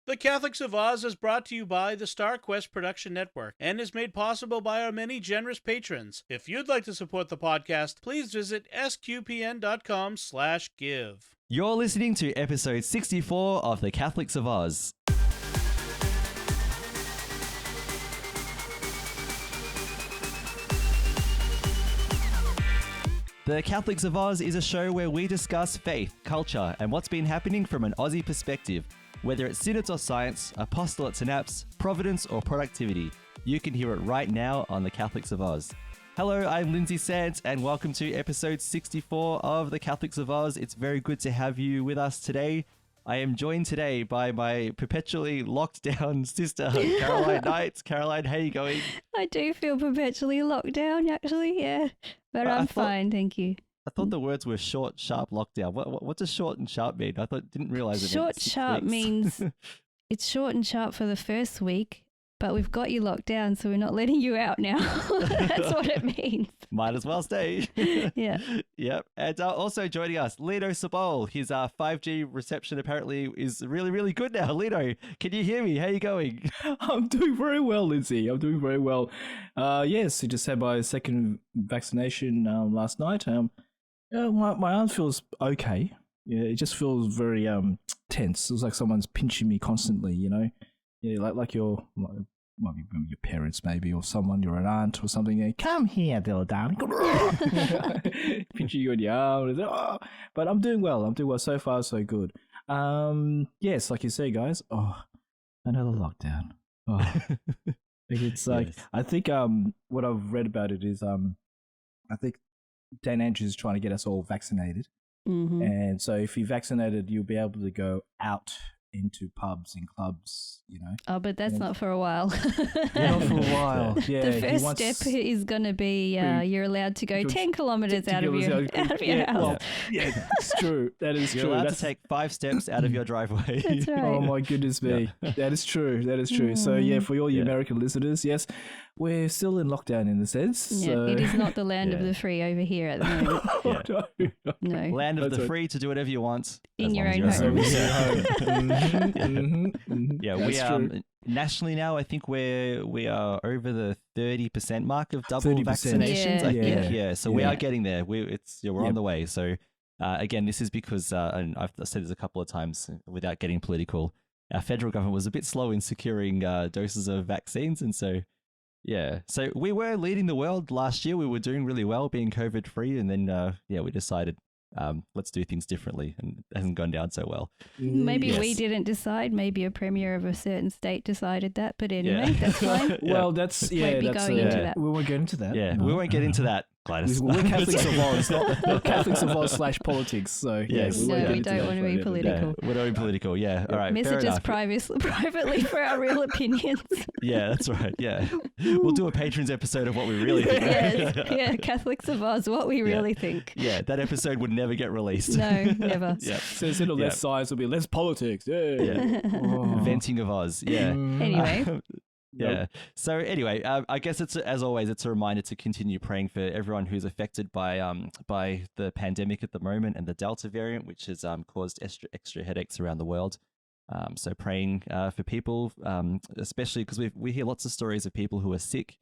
The Catholics of Oz is brought to you by the Star Quest Production Network and is made possible by our many generous patrons. If you'd like to support the podcast, please visit sqpn.com/give. You're listening to episode 64 of The Catholics of Oz. The Catholics of Oz is a show where we discuss faith, culture, and what's been happening from an Aussie perspective. Whether it's synods or science, apostolates and apps, providence or productivity, you can hear it right now on The Catholics of Oz. Hello, I'm Lindsay Sands, and welcome to episode 64 of The Catholics of Oz. It's very good to have you with us today. I am joined today by my perpetually locked down sister, Caroline Knight. Caroline, how are you going? I do feel perpetually locked down, actually, yeah. But I'm fine, thank you. I thought the words were short, sharp lockdown. What does short and sharp mean? Didn't realize it. Short, sharp means it's short and sharp for the first week, but we've got you locked down, so we're not letting you out now. That's what it means. Might as well stay. Yeah. Yep. And also joining us, Lino Sabol. His 5G reception apparently is really, really good now. Lino, can you hear me? How are you going? I'm doing very well, Lindsay. I'm doing very well. Yes, I just had my second vaccination last night. My arm feels okay. Yeah, it just feels very tense. It was like someone's pinching me constantly, you know. Yeah, like might be your parents maybe, or someone, you're an aunt or something. They come here, little darling. Pinching you in the arm. But I'm doing well. So far, so good. Yes, like you say, guys. Oh, another lockdown. Oh. It's like, yes. I think what I've read about it is I think Dan Andrews is trying to get us all vaccinated. Mm-hmm. And so if you're vaccinated, you'll be able to go out into pubs and clubs, you know. Oh, but that's not for a while. Not for a while. Yeah. The first step is going to be you're allowed to go 10 kilometres out of your house. Well, yeah, it's true. That is you're true. You're allowed to take 5 steps out of your driveway. That's right. Oh my goodness me. Yeah. That is true. So yeah, for all you American listeners, yes, we're still in lockdown in a sense. Yeah, so. It is not the land of the free over here at the moment. No. Land of the free to do whatever you want. In your own home. Yeah, we are nationally now. I think we are over the 30% mark of double 30%. Vaccinations. Yeah. I think. Yeah. So we are getting there. We're on the way. So again, this is because, and I've said this a couple of times without getting political. Our federal government was a bit slow in securing doses of vaccines, and so. Yeah, so we were leading the world last year. We were doing really well, being COVID free, and then we decided let's do things differently, and it hasn't gone down so well. Maybe we didn't decide. Maybe a premier of a certain state decided that. But anyway, that's fine. Well, that's into that. We won't get into that. Yeah, we won't get into that. Gladys. We're Catholics of Oz, not Catholics of Oz / politics. So yes. We don't want to be political. We're not political. Yeah. All right. Messages privately for our real opinions. Yeah, that's right. Yeah, we'll do a patrons episode of what we really think. Yes. Catholics of Oz, what we really think. Yeah, that episode would never get released. No, never. Yeah. So instead of less science, will be less politics. Yeah. Venting of Oz. Yeah. Anyway. Yeah. So anyway, I guess as always, it's a reminder to continue praying for everyone who's affected by the pandemic at the moment and the Delta variant, which has caused extra headaches around the world. So praying for people, especially because we hear lots of stories of people who are sick,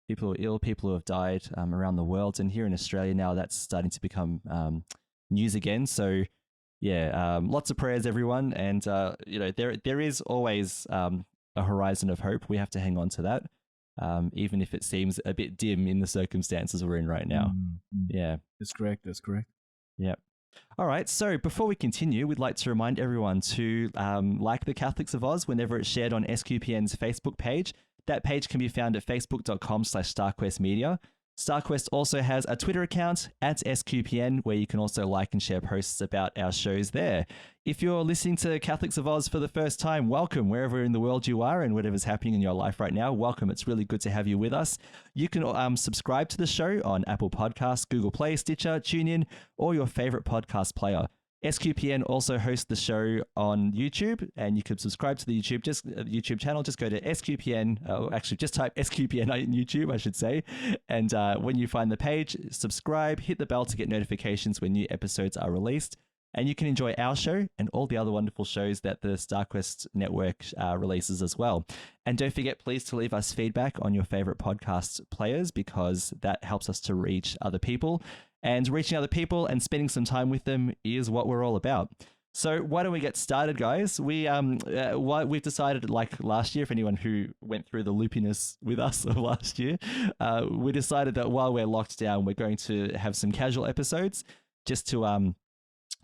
people who are ill, people who have died around the world, and here in Australia now that's starting to become news again. So yeah, lots of prayers, everyone, and there is always a horizon of hope. We have to hang on to that, even if it seems a bit dim in the circumstances we're in right now. Yeah. That's correct. Yep. All right. So before we continue, we'd like to remind everyone to like The Catholics of Oz whenever it's shared on SQPN's Facebook page. That page can be found at facebook.com/StarQuestMedia. StarQuest also has a Twitter account at SQPN where you can also like and share posts about our shows there. If you're listening to Catholics of Oz for the first time, welcome wherever in the world you are and whatever's happening in your life right now. Welcome. It's really good to have you with us. You can subscribe to the show on Apple Podcasts, Google Play, Stitcher, TuneIn, or your favorite podcast player. SQPN also hosts the show on YouTube, and you could subscribe to the YouTube channel. Just go to SQPN, or actually just type SQPN on YouTube, I should say. And when you find the page, subscribe, hit the bell to get notifications when new episodes are released. And you can enjoy our show and all the other wonderful shows that the StarQuest network releases as well. And don't forget, please, to leave us feedback on your favorite podcast players, because that helps us to reach other people. And reaching other people and spending some time with them is what we're all about. So why don't we get started, guys? We've decided, like last year, for anyone who went through the loopiness with us of last year, we decided that while we're locked down, we're going to have some casual episodes just to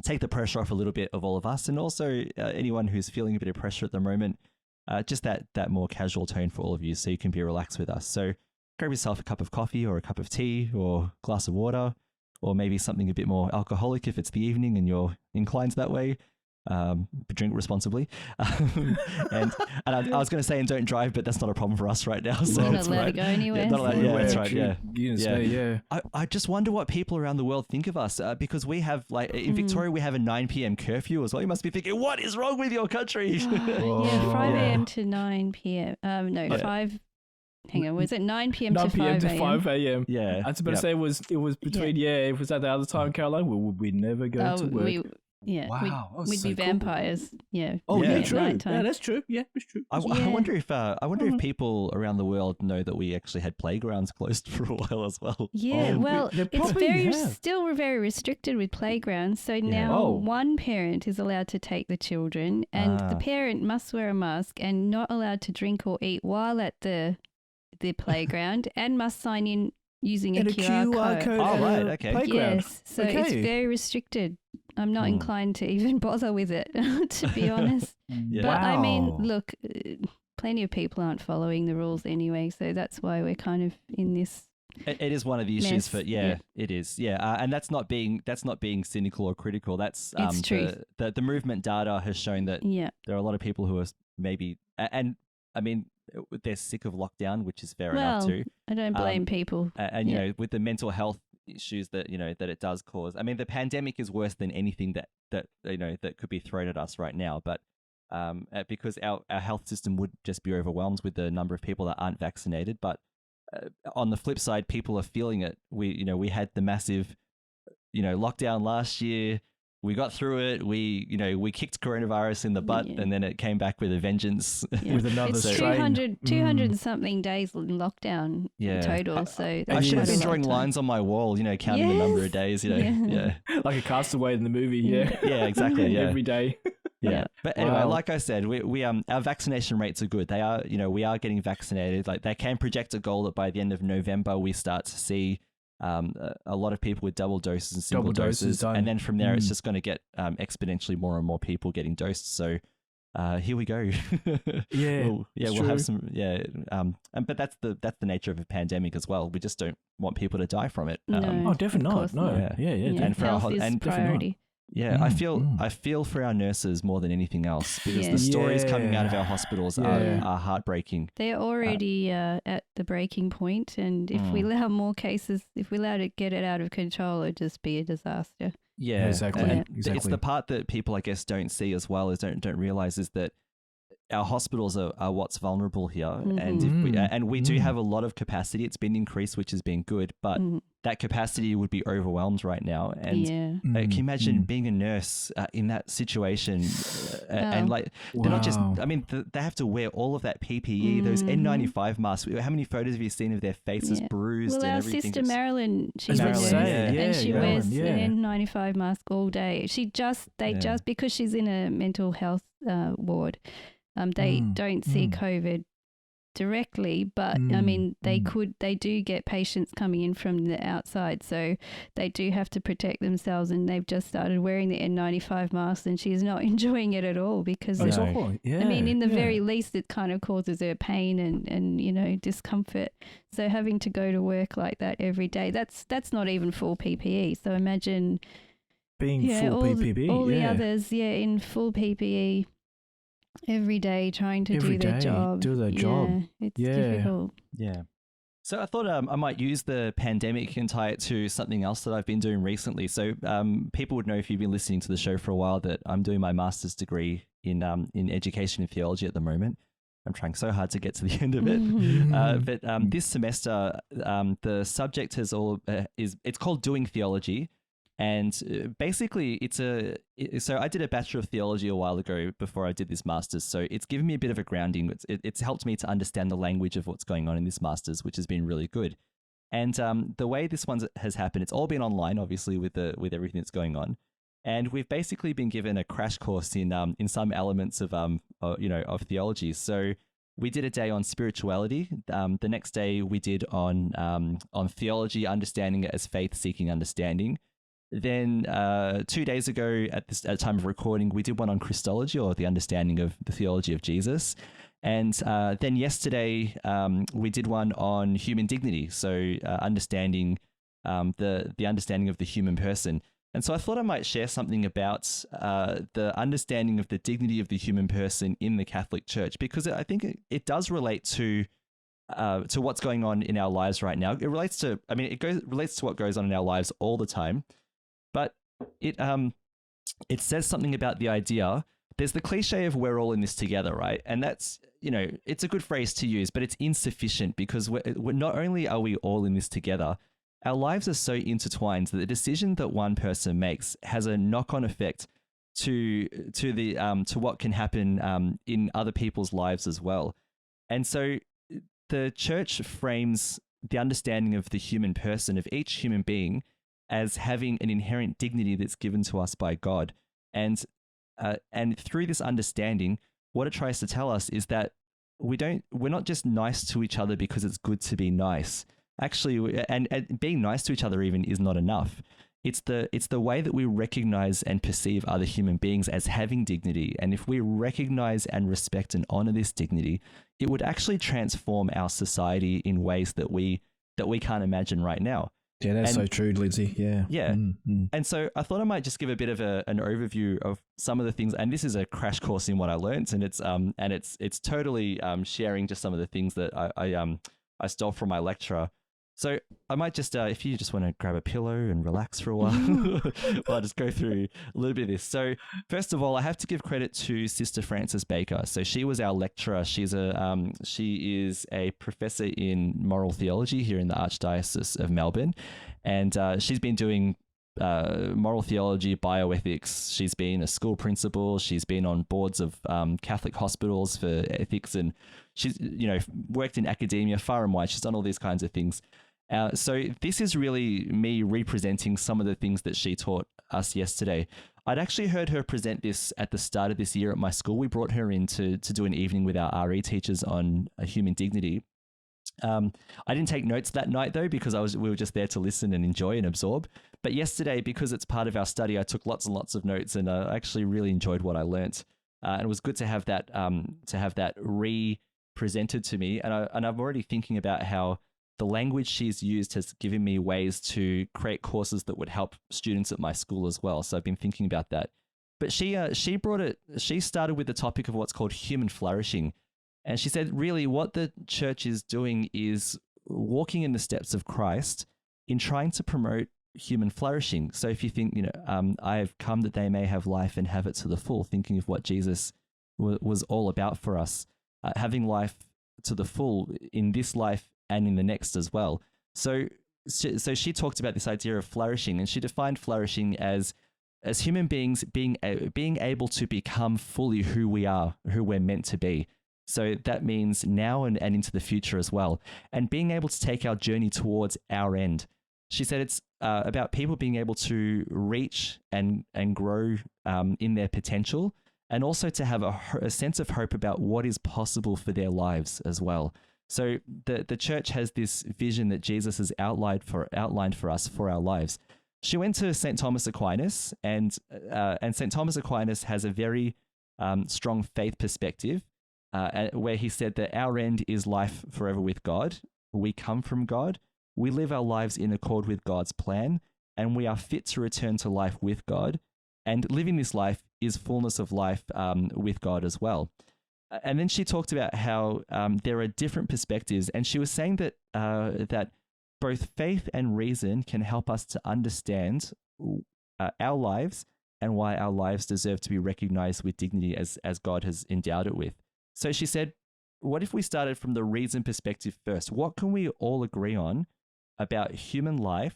take the pressure off a little bit of all of us, and also anyone who's feeling a bit of pressure at the moment, just that more casual tone for all of you, so you can be relaxed with us. So grab yourself a cup of coffee or a cup of tea or a glass of water, or maybe something a bit more alcoholic if it's the evening and you're inclined that way. Drink responsibly. and I was going to say, and don't drive, but that's not a problem for us right now. So We're not it's allowed right. to go anywhere. Yeah, not allowed, yeah, that's right. Yeah. Yeah. I just wonder what people around the world think of us, because we have, like, in Victoria, we have a 9 p.m. curfew as well. You must be thinking, what is wrong with your country? Yeah, 5 a.m. to 9 p.m. No, 5. Hang on, was it 9 p.m. to 5 a.m.? 9 p.m. to 5 a.m. Yeah. I was about to say it was between, if it was at the other time, Caroline, we'd never go to work. Wow. We'd be vampires. Yeah. Oh, yeah, at true. nighttime. Yeah, that's true. Yeah, it's true. I wonder if people around the world know that we actually had playgrounds closed for a while as well. Yeah, well, they it's probably have. still very restricted with playgrounds. So now one parent is allowed to take the children, and the parent must wear a mask and not allowed to drink or eat while at the playground, and must sign in using a QR code. Oh, right, okay. Playground. Yes, so it's very restricted. I'm not inclined to even bother with it, to be honest. Yeah. But I mean, look, plenty of people aren't following the rules anyway, so that's why we're kind of in this. It is one of the issues, mess. it is. Yeah, and that's not being cynical or critical. That's It's true. The movement data has shown that there are a lot of people who are maybe, and I mean, they're sick of lockdown, which is fair enough too. I don't blame people. And you know, with the mental health issues that that it does cause. I mean, the pandemic is worse than anything that that could be thrown at us right now. But because our health system would just be overwhelmed with the number of people that aren't vaccinated. But on the flip side, people are feeling it. We had the massive lockdown last year. We got through it. We kicked coronavirus in the butt, and then it came back with a vengeance. With another it's strain. 200 and something days in lockdown total. So I should have been drawing time. lines on my wall, counting the number of days. Yeah. Like a castaway in the movie. Yeah. Yeah, exactly. Yeah. Every day. Yeah. But anyway, like I said, we our vaccination rates are good. They are, we are getting vaccinated. Like, they can project a goal that by the end of November we start to see a lot of people with double doses and single doses, and then from there it's just going to get exponentially more and more people getting dosed. So here we go. We'll have some. But that's the nature of a pandemic as well. We just don't want people to die from it. No, definitely not. No. Yeah. And for health is priority. Yeah, I feel for our nurses more than anything else, because the stories coming out of our hospitals are heartbreaking. They're already at the breaking point, and if we allow more cases, if we allow to get it out of control, it'd just be a disaster. Yeah, exactly. It's the part that people, I guess, don't see as well, is don't realize, is that our hospitals are what's vulnerable here, and we do have a lot of capacity. It's been increased, which has been good, but that capacity would be overwhelmed right now. And can you imagine being a nurse in that situation? And like, they're not just, I mean, they have to wear all of that PPE, those N95 masks. How many photos have you seen of their faces bruised and everything? Well, our sister Marilyn, she's a nurse, and she wears an N95 mask all day. Because she's in a mental health ward, they don't see COVID directly, but I mean, they do get patients coming in from the outside, so they do have to protect themselves, and they've just started wearing the N95 mask, and she's not enjoying it at all, because I mean, in the very least, it kind of causes her pain and discomfort. So having to go to work like that every day, that's not even full PPE. So imagine being full PPE, all the others in full PPE every day, trying to do their job. It's difficult. Yeah. So I thought I might use the pandemic and tie it to something else that I've been doing recently. So people would know, if you've been listening to the show for a while, that I'm doing my master's degree in education and theology at the moment. I'm trying so hard to get to the end of it. But this semester, the subject it's called Doing Theology. And basically, so I did a Bachelor of Theology a while ago before I did this Master's. So it's given me a bit of a grounding. It's helped me to understand the language of what's going on in this Master's, which has been really good. And the way this one has happened, it's all been online, obviously, with everything that's going on. And we've basically been given a crash course in some elements of of theology. So we did a day on spirituality. The next day we did on theology, understanding it as faith seeking understanding. Then 2 days ago, at the time of recording, we did one on Christology, or the understanding of the theology of Jesus. And then yesterday, we did one on human dignity, so understanding the understanding of the human person. And so I thought I might share something about the understanding of the dignity of the human person in the Catholic Church, because I think it does relate to what's going on in our lives right now. It relates to, relates to what goes on in our lives all the time. But it says something about the idea. There's the cliche of we're all in this together, right? And that's, it's a good phrase to use, but it's insufficient, because we're not only are we all in this together, our lives are so intertwined that the decision that one person makes has a knock-on effect to what can happen in other people's lives as well. And so the church frames the understanding of the human person, of each human being, as having an inherent dignity that's given to us by God. And through this understanding, what it tries to tell us is that we're not just nice to each other because it's good to be nice. Actually, and being nice to each other even is not enough. It's the way that we recognize and perceive other human beings as having dignity. And if we recognize and respect and honor this dignity, it would actually transform our society in ways that we can't imagine right now. Yeah, that's so true, Lindsay. Yeah. Yeah. And so I thought I might just give a bit of an overview of some of the things. And this is a crash course in what I learned. And it's totally sharing just some of the things that I stole from my lecturer. So I might just, if you just want to grab a pillow and relax for a while, I'll just go through a little bit of this. So first of all, I have to give credit to Sister Frances Baker. So she was our lecturer. She is a professor in moral theology here in the Archdiocese of Melbourne. And she's been doing moral theology, bioethics. She's been a school principal. She's been on boards of Catholic hospitals for ethics, and she's worked in academia far and wide. She's done all these kinds of things. So this is really me representing some of the things that she taught us yesterday. I'd actually heard her present this at the start of this year at my school. We brought her in to do an evening with our RE teachers on human dignity. I didn't take notes that night though, because we were just there to listen and enjoy and absorb. But yesterday, because it's part of our study, I took lots and lots of notes, and I actually really enjoyed what I learnt. And it was good to have that re-presented to me. And I'm already thinking about how the language she's used has given me ways to create courses that would help students at my school as well. So I've been thinking about that. But she started with the topic of what's called human flourishing. And she said, really, what the church is doing is walking in the steps of Christ in trying to promote human flourishing. So if you think, I have come that they may have life and have it to the full, thinking of what Jesus was all about for us, having life to the full in this life and in the next as well. So she talked about this idea of flourishing, and she defined flourishing as human beings being able to become fully who we are, who we're meant to be. So that means now and into the future as well, and being able to take our journey towards our end. She said it's about people being able to reach and grow in their potential, and also to have a sense of hope about what is possible for their lives as well. So the church has this vision that Jesus has outlined for us for our lives. She went to St. Thomas Aquinas, and St. Thomas Aquinas has a very strong faith perspective, where he said that our end is life forever with God. We come from God. We live our lives in accord with God's plan, and we are fit to return to life with God. And living this life is fullness of life with God as well. And then she talked about how there are different perspectives, and she was saying that that both faith and reason can help us to understand our lives and why our lives deserve to be recognized with dignity as God has endowed it with. So she said, what if we started from the reason perspective first? What can we all agree on about human life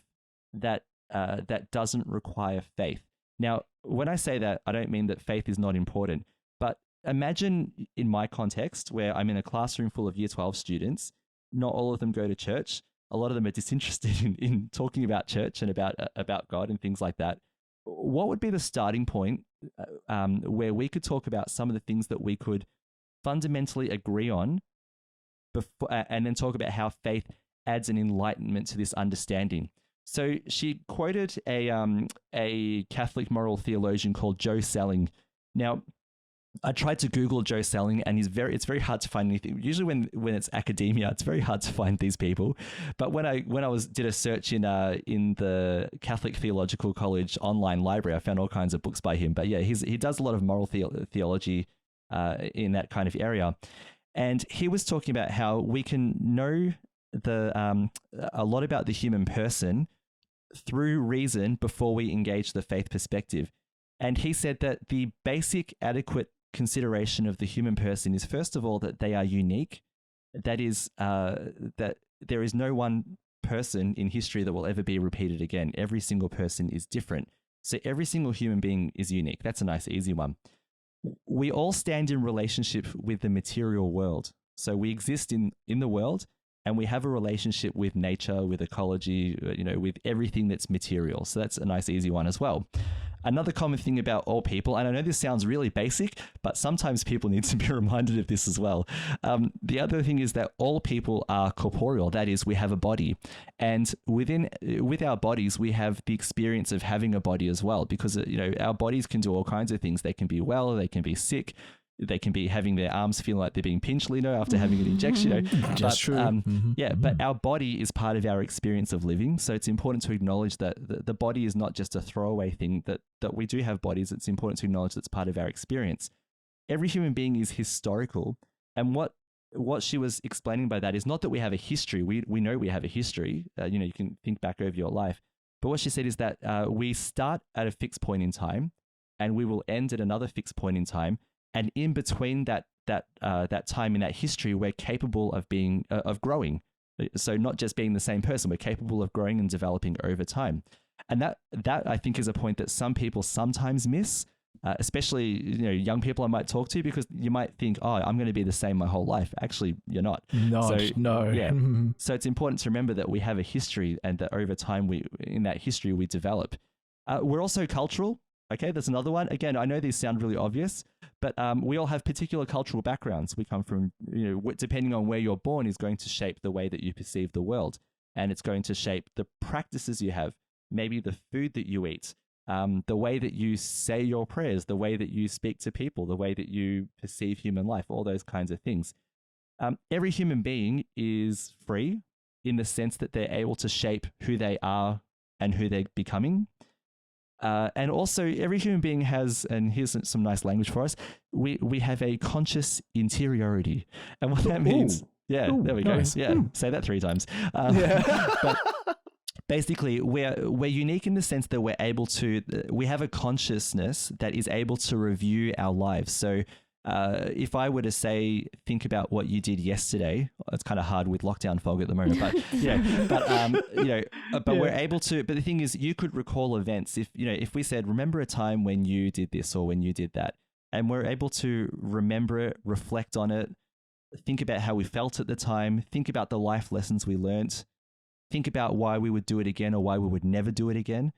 that that doesn't require faith. Now, when I say that, I don't mean that faith is not important, but imagine in my context where I'm in a classroom full of Year 12 students, not all of them go to church. A lot of them are disinterested in talking about church and about God and things like that. What would be the starting point where we could talk about some of the things that we could fundamentally agree on before, and then talk about how faith adds an enlightenment to this understanding? So she quoted a Catholic moral theologian called Joe Selling. Now, I tried to Google Joe Selling, and it's very hard to find anything. Usually, when it's academia, it's very hard to find these people. But when I did a search in the Catholic Theological College online library, I found all kinds of books by him. But yeah, he does a lot of moral theology in that kind of area, and he was talking about how we can know a lot about the human person through reason before we engage the faith perspective. And he said that the basic adequate consideration of the human person is, first of all, that they are unique. That is, that there is no one person in history that will ever be repeated again. Every single person is different. So every single human being is unique. That's a nice, easy one. We all stand in relationship with the material world. So we exist in the world, and we have a relationship with nature, with ecology, with everything that's material. So that's a nice, easy one as well. Another common thing about all people, and I know this sounds really basic, but sometimes people need to be reminded of this as well. The other thing is that all people are corporeal. That is, we have a body. And with our bodies, we have the experience of having a body as well, because our bodies can do all kinds of things. They can be well, they can be sick. They can be having their arms feeling like they're being pinched, Lino, after having an injection. That's true. But our body is part of our experience of living. So it's important to acknowledge that the body is not just a throwaway thing, that we do have bodies. It's important to acknowledge that's part of our experience. Every human being is historical. And what she was explaining by that is not that we have a history. We know we have a history. You can think back over your life. But what she said is that we start at a fixed point in time, and we will end at another fixed point in time. And in between that time in that history, we're capable of growing. So not just being the same person, we're capable of growing and developing over time. And that I think is a point that some people sometimes miss, especially young people I might talk to, because you might think, oh, I'm going to be the same my whole life. Actually, you're not. No. Yeah. So it's important to remember that we have a history, and that over time in that history we develop. We're also cultural. Okay, that's another one. Again, I know these sound really obvious, but we all have particular cultural backgrounds. We come from, depending on where you're born is going to shape the way that you perceive the world. And it's going to shape the practices you have, maybe the food that you eat, the way that you say your prayers, the way that you speak to people, the way that you perceive human life, all those kinds of things. Every human being is free in the sense that they're able to shape who they are and who they're becoming. And also every human being has, and here's some nice language for us, we have a conscious interiority. And what that means, there we go. Nice. Yeah, say that 3 times. But basically, we're unique in the sense that we have a consciousness that is able to review our lives. So if I were to say, think about what you did yesterday, it's kind of hard with lockdown fog at the moment, but we're able to. But the thing is, you could recall events if we said, remember a time when you did this or when you did that, and we're able to remember it, reflect on it, think about how we felt at the time, think about the life lessons we learnt, think about why we would do it again or why we would never do it again.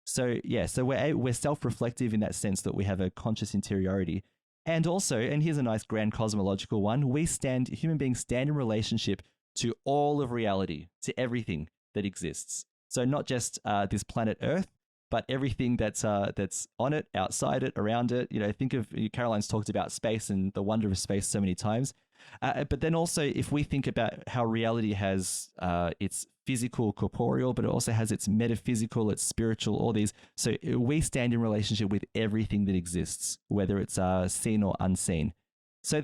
So we're self-reflective in that sense that we have a conscious interiority. And also, and here's a nice grand cosmological one, human beings stand in relationship to all of reality, to everything that exists. So not just this planet Earth, but everything that's on it, outside it, around it. Think of, Caroline's talked about space and the wonder of space so many times. But then also, if we think about how reality has its physical, corporeal, but it also has its metaphysical, its spiritual, all these. So we stand in relationship with everything that exists, whether it's seen or unseen. So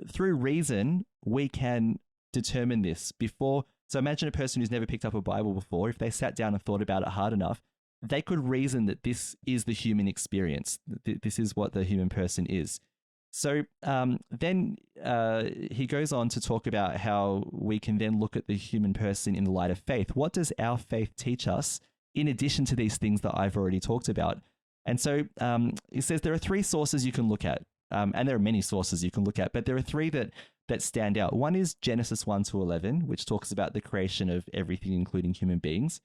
through reason, we can determine this before. So imagine a person who's never picked up a Bible before. If they sat down and thought about it hard enough, they could reason that this is the human experience. This is what the human person is. So then he goes on to talk about how we can then look at the human person in the light of faith. What does our faith teach us in addition to these things that I've already talked about. And so it says there are three sources you can look at, and there are many sources you can look at, but there are three that stand out. One is Genesis 1-11, which talks about the creation of everything, including human beings.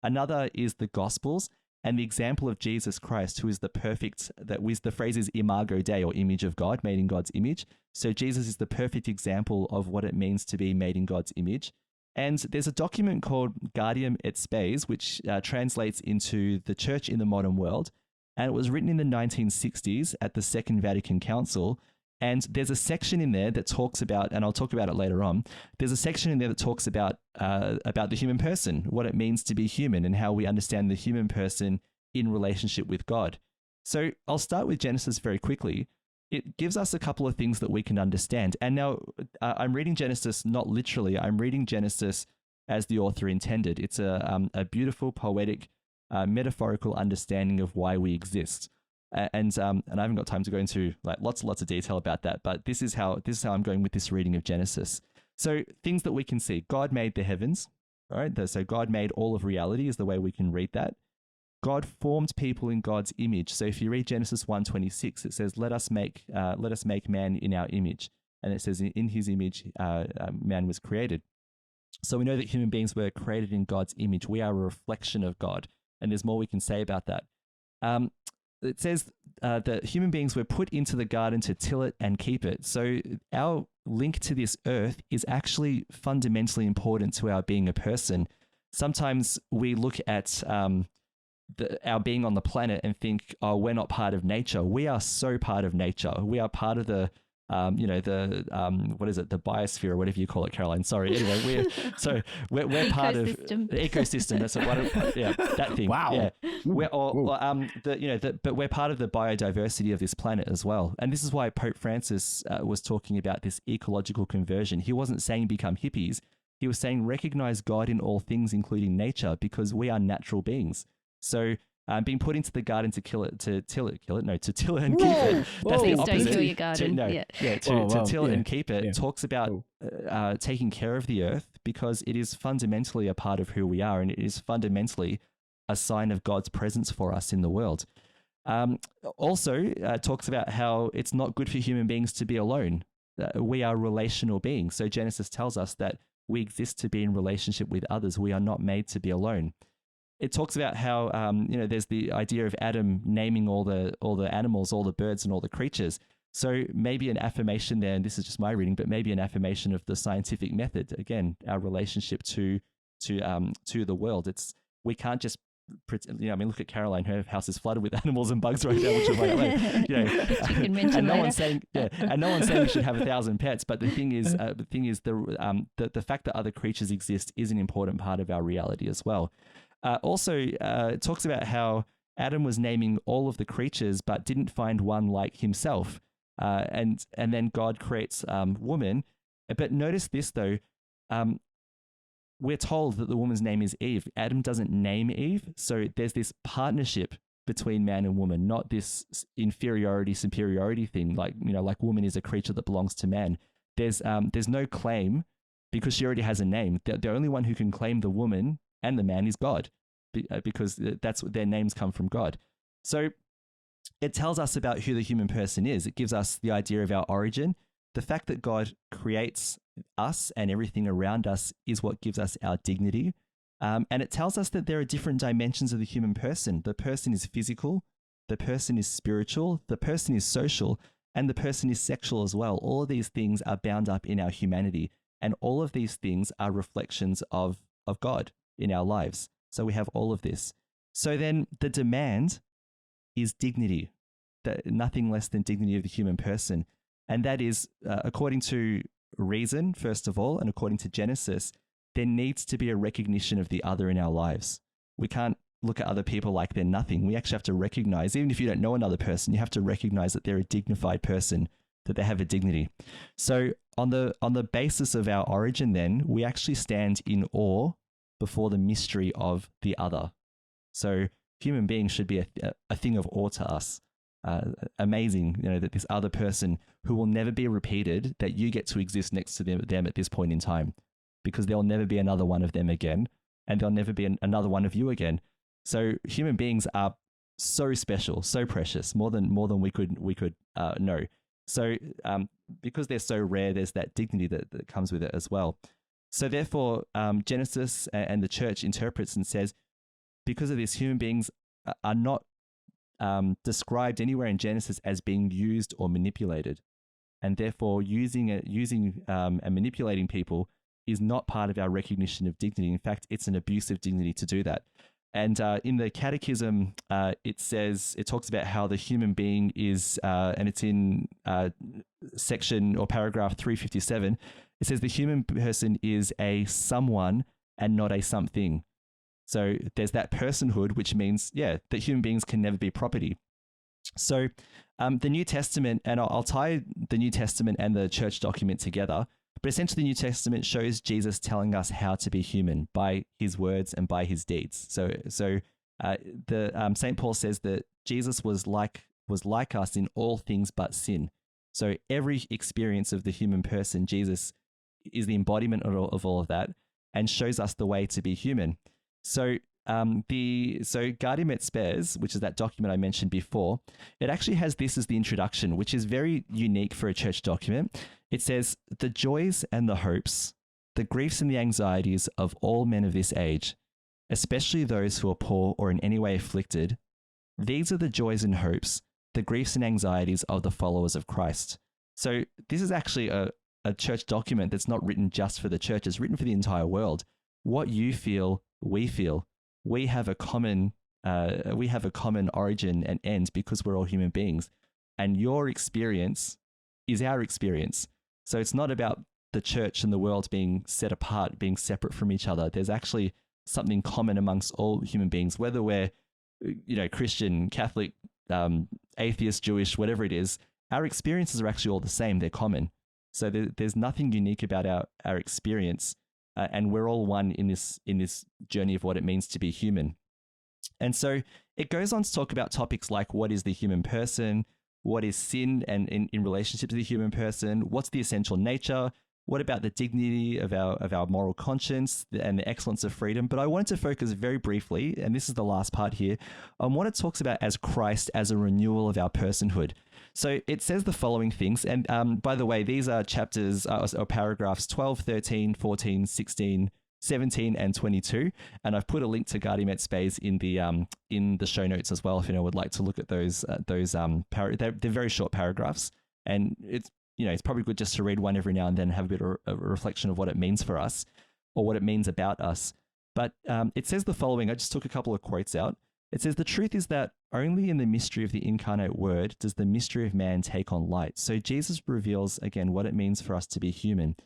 Another is the Gospels and the example of Jesus Christ, who is the perfect, the phrase is imago Dei, or image of God, made in God's image. So Jesus is the perfect example of what it means to be made in God's image. And there's a document called Gaudium et Spes, which translates into the church in the modern world. And it was written in the 1960s at the Second Vatican Council. And there's a section in there that talks about, and I'll talk about it later on, there's a section in there that talks about the human person, what it means to be human, and how we understand the human person in relationship with God. So I'll start with Genesis very quickly. It gives us a couple of things that we can understand. And now I'm reading Genesis not literally, I'm reading Genesis as the author intended. It's a beautiful, poetic, metaphorical understanding of why we exist. And I haven't got time to go into like lots of detail about that, but this is how I'm going with this reading of Genesis. So things that we can see: God made the heavens, all right? So God made all of reality is the way we can read that. God formed people in God's image. So if you read Genesis 1:26, it says, "Let us make man in our image," and it says, "In his image, man was created." So we know that human beings were created in God's image. We are a reflection of God, and there's more we can say about that. It says that human beings were put into the garden to till it and keep it. So our link to this earth is actually fundamentally important to our being a person. Sometimes we look at our being on the planet and think, oh, we're not part of nature. We are so part of nature. We are part of the what is it? The biosphere, or whatever you call it, Caroline. Sorry. Anyway, we're part of the ecosystem. That's that thing. Wow. Yeah. But we're part of the biodiversity of this planet as well. And this is why Pope Francis was talking about this ecological conversion. He wasn't saying become hippies. He was saying recognize God in all things, including nature, because we are natural beings. So being put into the garden to till it and keep it. That's the opposite. Don't kill your garden. To till it and keep it talks about taking care of the earth, because it is fundamentally a part of who we are, and it is fundamentally a sign of God's presence for us in the world. Also talks about how it's not good for human beings to be alone. We are relational beings. So Genesis tells us that we exist to be in relationship with others. We are not made to be alone. It talks about how there's the idea of Adam naming all the animals, all the birds, and all the creatures. So maybe an affirmation there, and this is just my reading, but maybe an affirmation of the scientific method. Again, our relationship to the world. We can't just look at Caroline. Her house is flooded with animals and bugs right now, which is and no one's saying we should have 1,000 pets. But the thing is, the fact that other creatures exist is an important part of our reality as well. Also, it talks about how Adam was naming all of the creatures, but didn't find one like himself. And then God creates woman. But notice this, though. We're told that the woman's name is Eve. Adam doesn't name Eve. So there's this partnership between man and woman, not this inferiority, superiority thing. Like woman is a creature that belongs to man. There's no claim, because she already has a name. The only one who can claim the woman and the man is God, because that's what their names come from God. So it tells us about who the human person is. It gives us the idea of our origin. The fact that God creates us and everything around us is what gives us our dignity. And it tells us that there are different dimensions of the human person. The person is physical, the person is spiritual, the person is social, and the person is sexual as well. All of these things are bound up in our humanity, and all of these things are reflections of God in our lives. So we have all of this. So then the demand is dignity, nothing less than dignity of the human person. And that is, according to reason, first of all, and according to Genesis, there needs to be a recognition of the other in our lives. We can't look at other people like they're nothing. We actually have to recognize, even if you don't know another person, you have to recognize that they're a dignified person, that they have a dignity. So on the basis of our origin, then, we actually stand in awe before the mystery of the other. So human beings should be a thing of awe to us. Amazing, that this other person who will never be repeated, that you get to exist next to them at this point in time, because there'll never be another one of them again, and there'll never be another one of you again. So human beings are so special, so precious, more than we could know. So because they're so rare, there's that dignity that comes with it as well. So therefore, Genesis and the church interprets and says, because of this, human beings are not described anywhere in Genesis as being used or manipulated, and therefore using and manipulating people is not part of our recognition of dignity. In fact, it's an abuse of dignity to do that. And in the Catechism, it talks about how the human being is, and it's in section or paragraph 357. It says the human person is a someone and not a something. So there's that personhood, which means, that human beings can never be property. So the New Testament, and I'll tie the New Testament and the church document together, but essentially the New Testament shows Jesus telling us how to be human by his words and by his deeds. So St. Paul says that Jesus was like us in all things but sin. So every experience of the human person, Jesus is the embodiment of all of that and shows us the way to be human. So Gaudium et Spes, which is that document I mentioned before, it actually has this as the introduction, which is very unique for a church document. It says, the joys and the hopes, the griefs and the anxieties of all men of this age, especially those who are poor or in any way afflicted, these are the joys and hopes, the griefs and anxieties of the followers of Christ. So this is actually a church document that's not written just for the church, it's written for the entire world. What you feel, we feel. We have a common origin and end because we're all human beings, and your experience is our experience. So it's not about the church and the world being set apart, being separate from each other. There's actually something common amongst all human beings, whether we're, Christian, Catholic, atheist, Jewish, whatever it is. Our experiences are actually all the same. They're common. So there's nothing unique about our experience. And we're all one in this journey of what it means to be human. And so it goes on to talk about topics like what is the human person, what is sin and in relationship to the human person, what's the essential nature, what about the dignity of our moral conscience and the excellence of freedom. But I wanted to focus very briefly, and this is the last part here, on what it talks about as Christ as a renewal of our personhood. So it says the following things, and by the way, these are chapters or paragraphs 12, 13, 14, 16, 17, and 22, and I've put a link to Gaudium et Spes in the show notes as well if anyone would like to look at those. They're very short paragraphs, and it's probably good just to read one every now and then and have a bit of a reflection of what it means for us or what it means about us. But it says the following. I just took a couple of quotes out. It says, the truth is that only in the mystery of the incarnate word does the mystery of man take on light. So Jesus reveals, again, what it means for us to be human.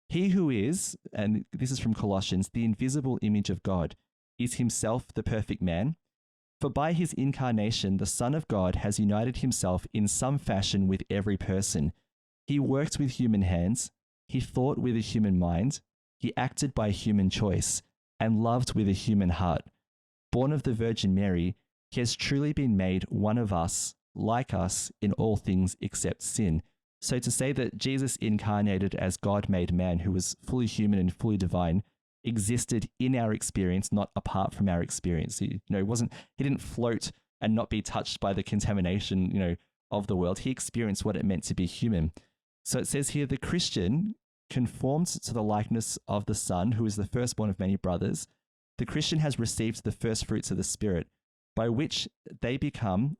He who is, and this is from Colossians, the invisible image of God, is himself the perfect man. For by his incarnation, the Son of God has united himself in some fashion with every person. He worked with human hands, he thought with a human mind, he acted by human choice, and loved with a human heart. Born of the Virgin Mary, he has truly been made one of us, like us in all things except sin. So to say that Jesus incarnated as God made man, who was fully human and fully divine, existed in our experience, not apart from our experience. He didn't float and not be touched by the contamination, of the world. He experienced what it meant to be human. So it says here, the Christian conformed to the likeness of the Son, who is the firstborn of many brothers. The Christian has received the first fruits of the Spirit, by which they become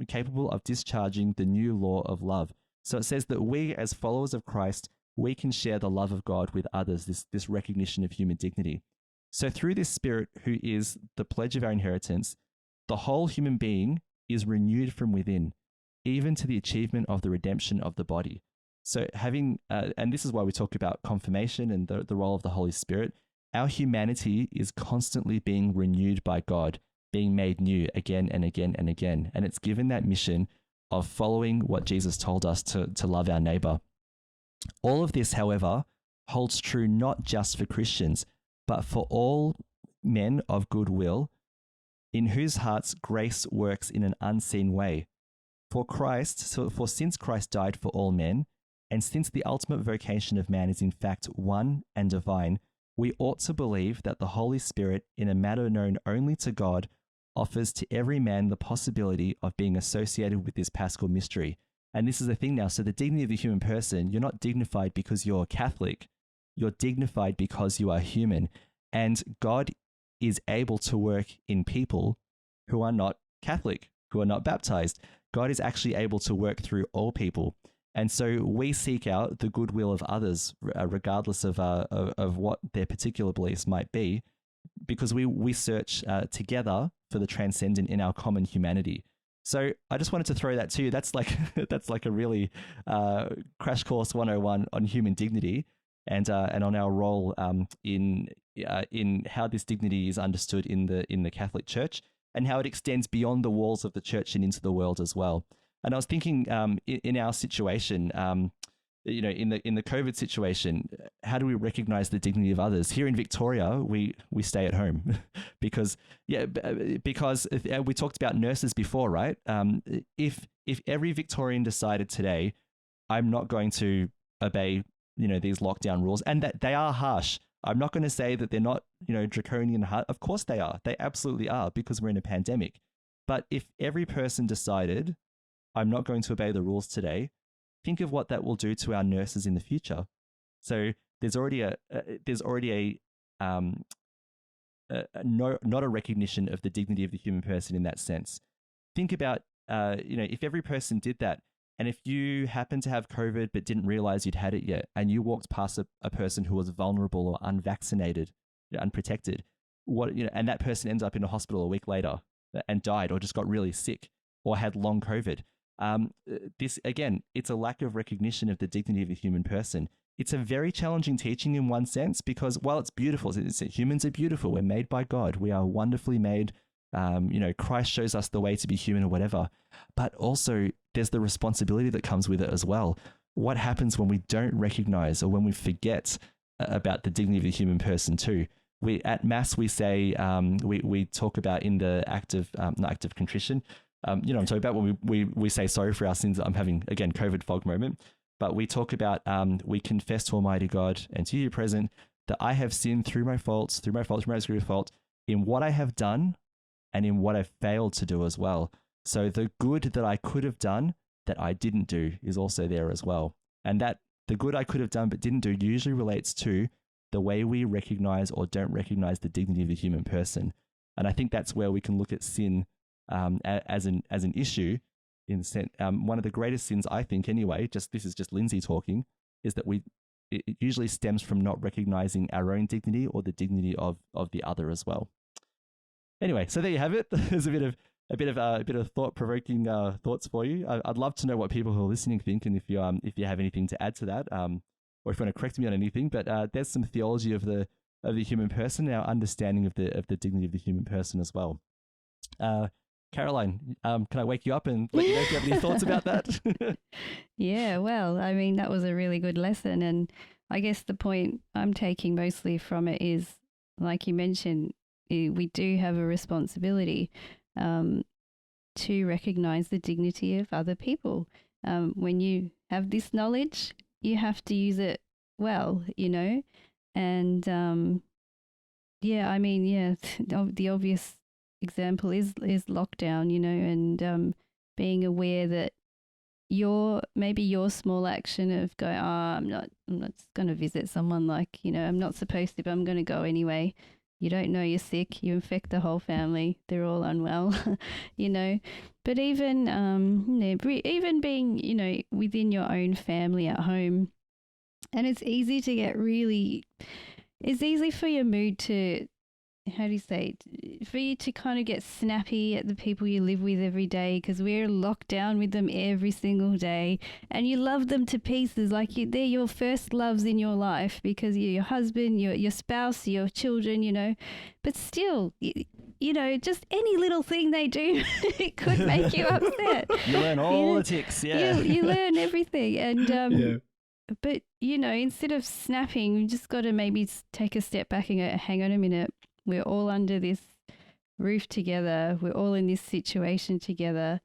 capable of discharging the new law of love. So it says that we, as followers of Christ, we can share the love of God with others, this recognition of human dignity. So through this Spirit, who is the pledge of our inheritance, the whole human being is renewed from within, even to the achievement of the redemption of the body. So having, and this is why we talk about confirmation and the role of the Holy Spirit, our humanity is constantly being renewed by God, being made new again and again and again. And it's given that mission of following what Jesus told us to love our neighbor. All of this, however, holds true not just for Christians, but for all men of good will, in whose hearts grace works in an unseen way. For since Christ died for all men, and since the ultimate vocation of man is in fact one and divine, we ought to believe that the Holy Spirit, in a matter known only to God, offers to every man the possibility of being associated with this paschal mystery. And this is the thing now. So the dignity of the human person, you're not dignified because you're Catholic. You're dignified because you are human. And God is able to work in people who are not Catholic, who are not baptized. God is actually able to work through all people. And so we seek out the goodwill of others, regardless of what their particular beliefs might be, because we search together for the transcendent in our common humanity. So I just wanted to throw that to you. That's like a really crash course 101 on human dignity and on our role in how this dignity is understood in the Catholic Church and how it extends beyond the walls of the church and into the world as well. And I was thinking in our situation, in the COVID situation, how do we recognize the dignity of others? Here in Victoria, we stay at home because we talked about nurses before, right? If every Victorian decided today, I'm not going to obey, these lockdown rules, and that they are harsh. I'm not going to say that they're not, draconian. Of course they are. They absolutely are, because we're in a pandemic. But if every person decided, I'm not going to obey the rules today, think of what that will do to our nurses in the future. So there's already not a recognition of the dignity of the human person in that sense. Think about, if every person did that, and if you happen to have COVID but didn't realize you'd had it yet, and you walked past a person who was vulnerable or unvaccinated, unprotected, and that person ends up in a hospital a week later and died, or just got really sick, or had long COVID. This, again, it's a lack of recognition of the dignity of the human person. It's a very challenging teaching in one sense, because while it's beautiful, humans are beautiful. We're made by God. We are wonderfully made. Christ shows us the way to be human or whatever. But also there's the responsibility that comes with it as well. What happens when we don't recognize, or when we forget about the dignity of the human person too? At Mass, we say, we talk about in the act of contrition. I'm talking about when we say sorry for our sins. I'm having, again, COVID fog moment, but we talk about, we confess to Almighty God and to you present that I have sinned through my faults, through my degree of fault, in what I have done and in what I've failed to do as well. So the good that I could have done that I didn't do is also there as well. And that the good I could have done but didn't do usually relates to the way we recognize or don't recognize the dignity of the human person. And I think that's where we can look at sin as an issue. In the sense, one of the greatest sins, I think, anyway, this is just Lindsay talking, is that it usually stems from not recognizing our own dignity or the dignity of the other as well. Anyway, so there you have it. There's a bit of thought-provoking thoughts for you. I'd love to know what people who are listening think, and if you have anything to add to that, or if you want to correct me on anything. But there's some theology of the human person, our understanding of the dignity of the human person as well. Caroline, can I wake you up and let you know if you have any thoughts about that? Yeah, well, I mean, that was a really good lesson. And I guess the point I'm taking mostly from it is, like you mentioned, we do have a responsibility to recognize the dignity of other people. When you have this knowledge, you have to use it well, and the obvious example is lockdown, and being aware that your small action of going, I'm not going to visit someone, like, I'm not supposed to, but I'm going to go anyway. You don't know you're sick. You infect the whole family. They're all unwell, But even being, within your own family at home, and it's easy to get it's easy for your mood to, for you to kind of get snappy at the people you live with every day, because we're locked down with them every single day, and you love them to pieces, like they're your first loves in your life, because you're your husband, your spouse, your children, but still, just any little thing they do, it could make you upset. You learn all the ticks, yeah. You learn everything, and but instead of snapping, you just got to maybe take a step back and go, hang on a minute. We're all under this roof together. We're all in this situation together.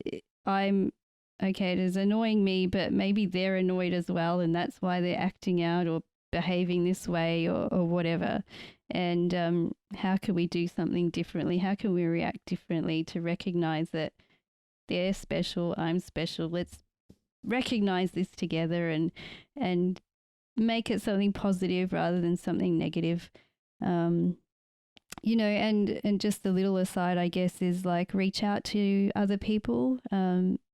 It is annoying me, but maybe they're annoyed as well, and that's why they're acting out, or behaving this way or whatever. And how can we do something differently? How can we react differently to recognize that they're special, I'm special? Let's recognize this together and make it something positive rather than something negative. You know, and just a little aside, I guess, is like reach out to other people.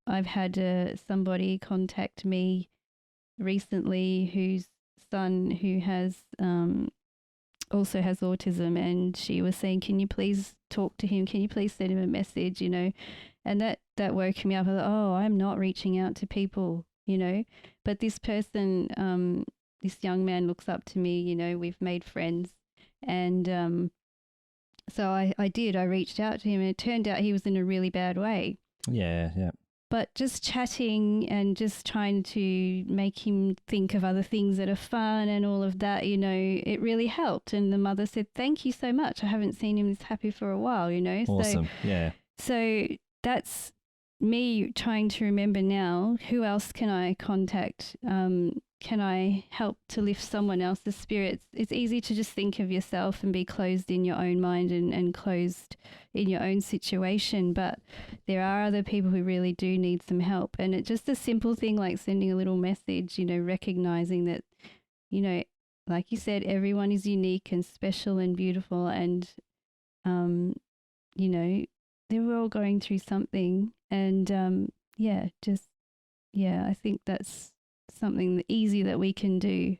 I've had somebody contact me recently whose son who has also has autism, and she was saying, can you please talk to him? Can you please send him a message? You know, and that woke me up. I thought, oh, I'm not reaching out to people, you know, but this person, this young man looks up to me, you know, we've made friends. And so I did. I reached out to him, and it turned out he was in a really bad way. Yeah. But just chatting and just trying to make him think of other things that are fun and all of that, you know, it really helped. And the mother said, thank you so much. I haven't seen him this happy for a while, you know. Awesome. So that's me trying to remember now, who else can I contact? Can I help to lift someone else's spirits? It's easy to just think of yourself and be closed in your own mind and closed in your own situation. But there are other people who really do need some help. And it's just a simple thing like sending a little message, you know, recognizing that, you know, like you said, everyone is unique and special and beautiful. And, you know, they're all going through something. And, I think that's something easy that we can do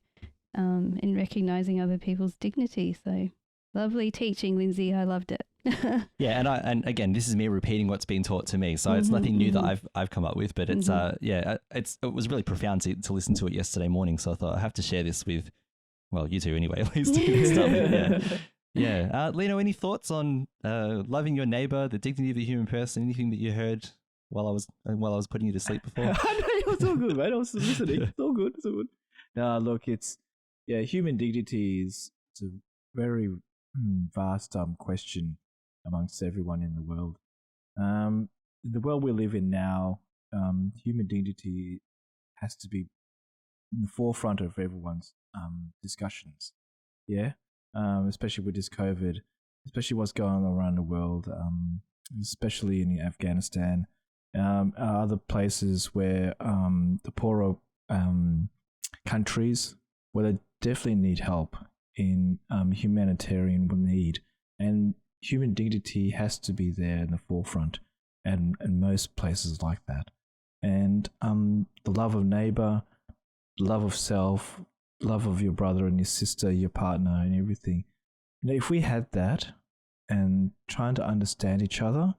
in recognizing other people's dignity. So lovely teaching, Lindsay. I loved it. Yeah, and again, this is me repeating what's been taught to me, so it's nothing new that I've come up with, but it's it was really profound to listen to it yesterday morning. So I thought I have to share this with, well, you two anyway, at least. Yeah. Lino, any thoughts on loving your neighbor, the dignity of the human person? Anything that you heard while I was putting you to sleep before? It was all good, mate. I was listening. It's all good. No, look, human dignity is a very vast question amongst everyone in the world. The world we live in now, human dignity has to be in the forefront of everyone's discussions. Yeah, especially with this COVID, especially what's going on around the world, especially in Afghanistan. Other places where the poorer countries, where they definitely need help in humanitarian need, and human dignity has to be there in the forefront, and most places like that. And the love of neighbor, love of self, love of your brother and your sister, your partner, and everything. You know, if we had that, and trying to understand each other,